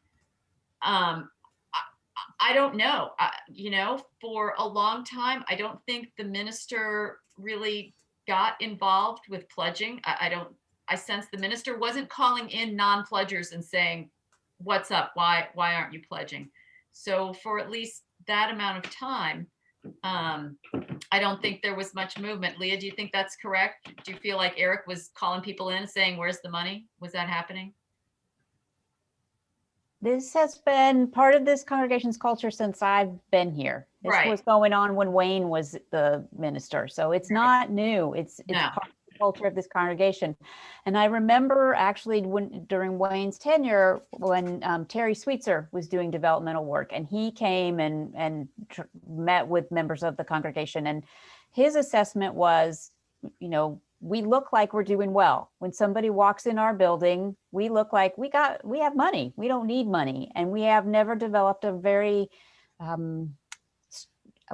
I don't know. You know, for a long time, I don't think the minister really got involved with pledging. I sense the minister wasn't calling in non-pledgers and saying, what's up? Why aren't you pledging? So for at least that amount of time, I don't think there was much movement. Leah, do you think that's correct? Do you feel like Eric was calling people in saying, where's the money? Was that happening? This has been part of this congregation's culture since I've been here. This Right. was going on when Wayne was the minister. So it's not new. It's No. part of the culture of this congregation. And I remember actually during Wayne's tenure, when Terry Sweetser was doing developmental work, and he came and met with members of the congregation. And his assessment was, you know, we look like we're doing well. When somebody walks in our building, we look like we have money. We don't need money. And we have never developed a very,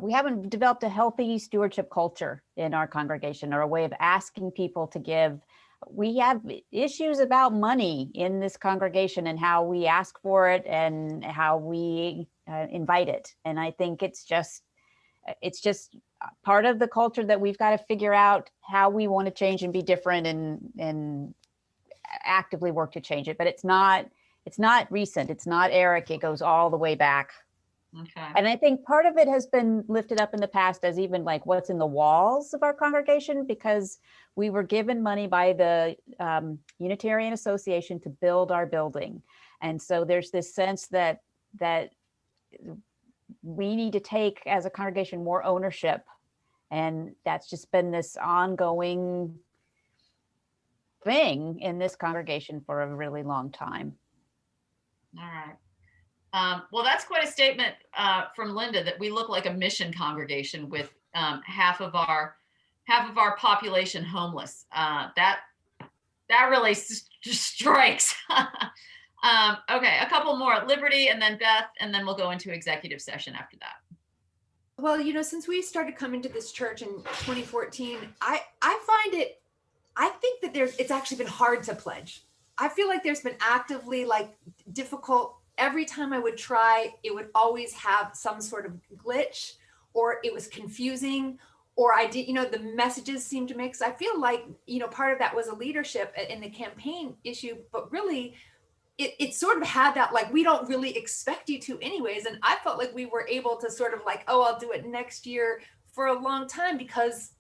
we haven't developed a healthy stewardship culture in our congregation, or a way of asking people to give. We have issues about money in this congregation and how we ask for it and how we invite it. And I think it's just part of the culture that we've got to figure out how we want to change and be different and actively work to change it. But it's not recent. It's not Eric. It goes all the way back. Okay. And I think part of it has been lifted up in the past as even like what's in the walls of our congregation, because we were given money by the Unitarian Association to build our building. And so there's this sense that we need to take as a congregation more ownership. And that's just been this ongoing thing in this congregation for a really long time. All right. Well, that's quite a statement from Linda, that we look like a mission congregation with half of our population homeless. That really strikes. Okay, a couple more. Liberty, and then Beth, and then we'll go into executive session after that. Well, you know, since we started coming to this church in 2014, I think that it's actually been hard to pledge. I feel like there's been actively like difficult. Every time I would try, it would always have some sort of glitch, or it was confusing, or the messages seemed to mix. I feel like, you know, part of that was a leadership in the campaign issue, but really it sort of had that, like, we don't really expect you to anyways. And I felt like we were able to sort of like, oh, I'll do it next year for a long time, because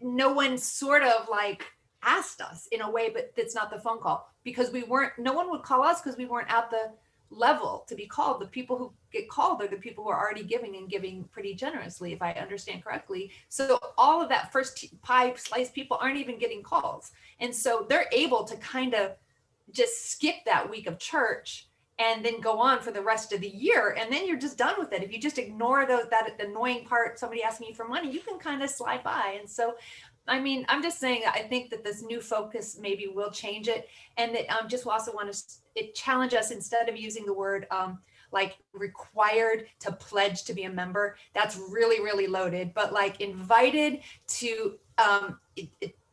no one sort of like asked us in a way, but that's not the phone call, because no one would call us because we weren't at the level to be called. The people who get called are the people who are already giving, and giving pretty generously, if I understand correctly. So all of that first pie slice people aren't even getting calls. And so they're able to kind of just skip that week of church and then go on for the rest of the year. And then you're just done with it. If you just ignore that annoying part, somebody asking you for money, you can kind of slide by. And so, I mean, I'm just saying, I think that this new focus maybe will change it. And that just also want to challenge us, instead of using the word like required to pledge to be a member. That's really, really loaded, but like invited to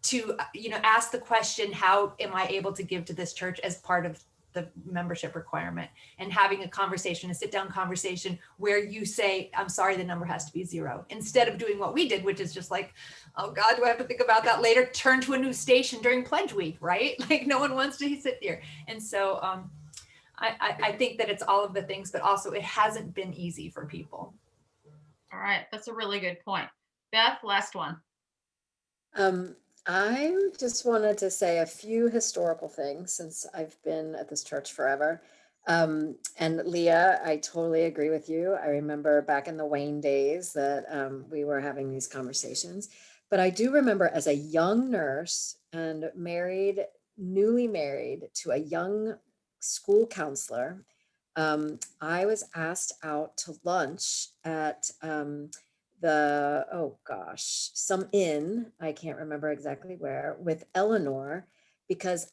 to, ask the question, how am I able to give to this church as part of the membership requirement, and having a conversation, a sit down conversation where you say, I'm sorry, the number has to be 0, instead of doing what we did, which is just like, oh God, do I have to think about that later? Turn to a new station during pledge week, right? Like no one wants to sit there. And so I think that it's all of the things, but also it hasn't been easy for people. All right, that's a really good point. Beth, last one. I just wanted to say a few historical things since I've been at this church forever. And Leah, I totally agree with you. I remember back in the Wayne days that we were having these conversations. But I do remember as a young nurse and newly married to a young school counselor, I was asked out to lunch at some inn, I can't remember exactly where, with Eleanor, because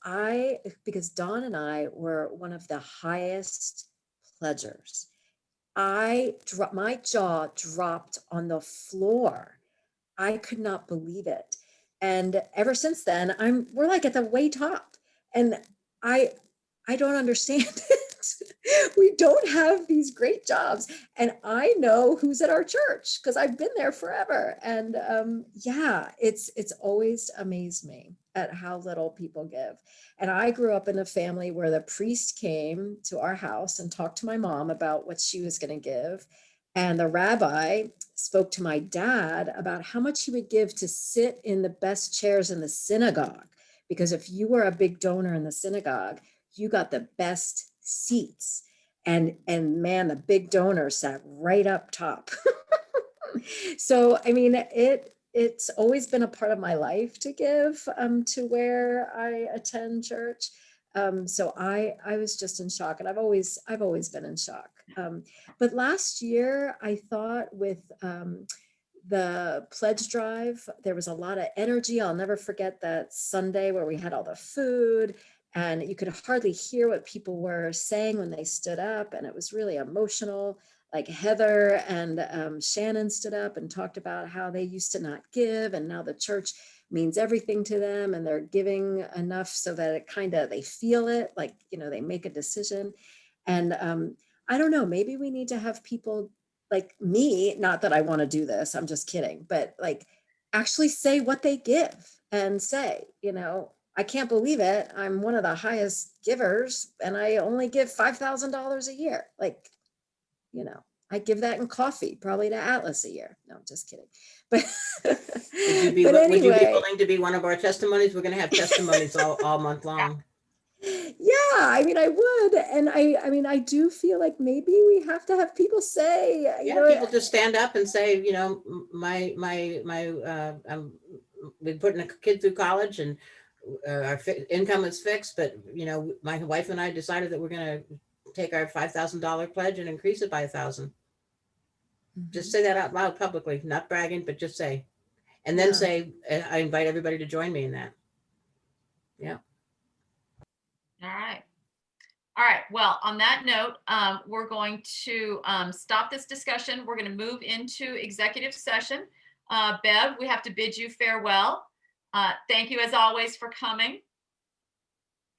Dawn and I were one of the highest pledgers. My jaw dropped on the floor. I could not believe it. And ever since then, we're like at the way top. And I don't understand it. We don't have these great jobs. And I know who's at our church because I've been there forever. And it's always amazed me at how little people give. And I grew up in a family where the priest came to our house and talked to my mom about what she was going to give. And the rabbi spoke to my dad about how much he would give to sit in the best chairs in the synagogue. Because if you were a big donor in the synagogue, you got the best seats. And man, the big donor sat right up top. So, I mean, it's always been a part of my life to give to where I attend church. So I was just in shock, and I've always been in shock. But last year, I thought with the pledge drive, there was a lot of energy. I'll never forget that Sunday where we had all the food, and you could hardly hear what people were saying when they stood up, and it was really emotional. Like Heather and Shannon stood up and talked about how they used to not give, and now the church means everything to them, and they're giving enough so that it they feel it, like, they make a decision. And I don't know, maybe we need to have people like me, not that I want to do this, I'm just kidding, but like actually say what they give and say, I can't believe it. I'm one of the highest givers and I only give $5,000 a year. Like, I give that in coffee, probably to Atlas a year. No, I'm just kidding. But would you be willing to be one of our testimonies? We're going to have testimonies all month long. Yeah, I mean, I would. And I do feel like maybe we have to have people say, people just stand up and say, we're putting a kid through college and our income is fixed, but my wife and I decided that we're going to take our $5,000 pledge and increase it by 1,000. Just say that out loud publicly, not bragging, but just say, and then say, I invite everybody to join me in that. Yeah. All right. Well, on that note, we're going to stop this discussion. We're going to move into executive session. Bev, we have to bid you farewell. Thank you as always for coming,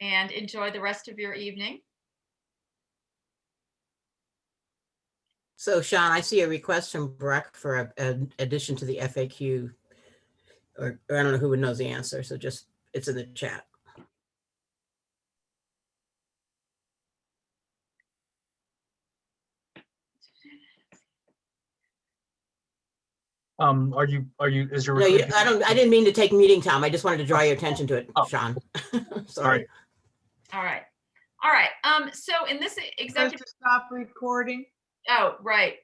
and enjoy the rest of your evening. So Sean, I see a request from Breck for an addition to the FAQ, or I don't know who knows the answer. So just, it's in the chat. Is your No, I didn't mean to take meeting time. I just wanted to draw your attention to it, Sean. Sorry. All right. So in this executive, Stop recording. oh, right.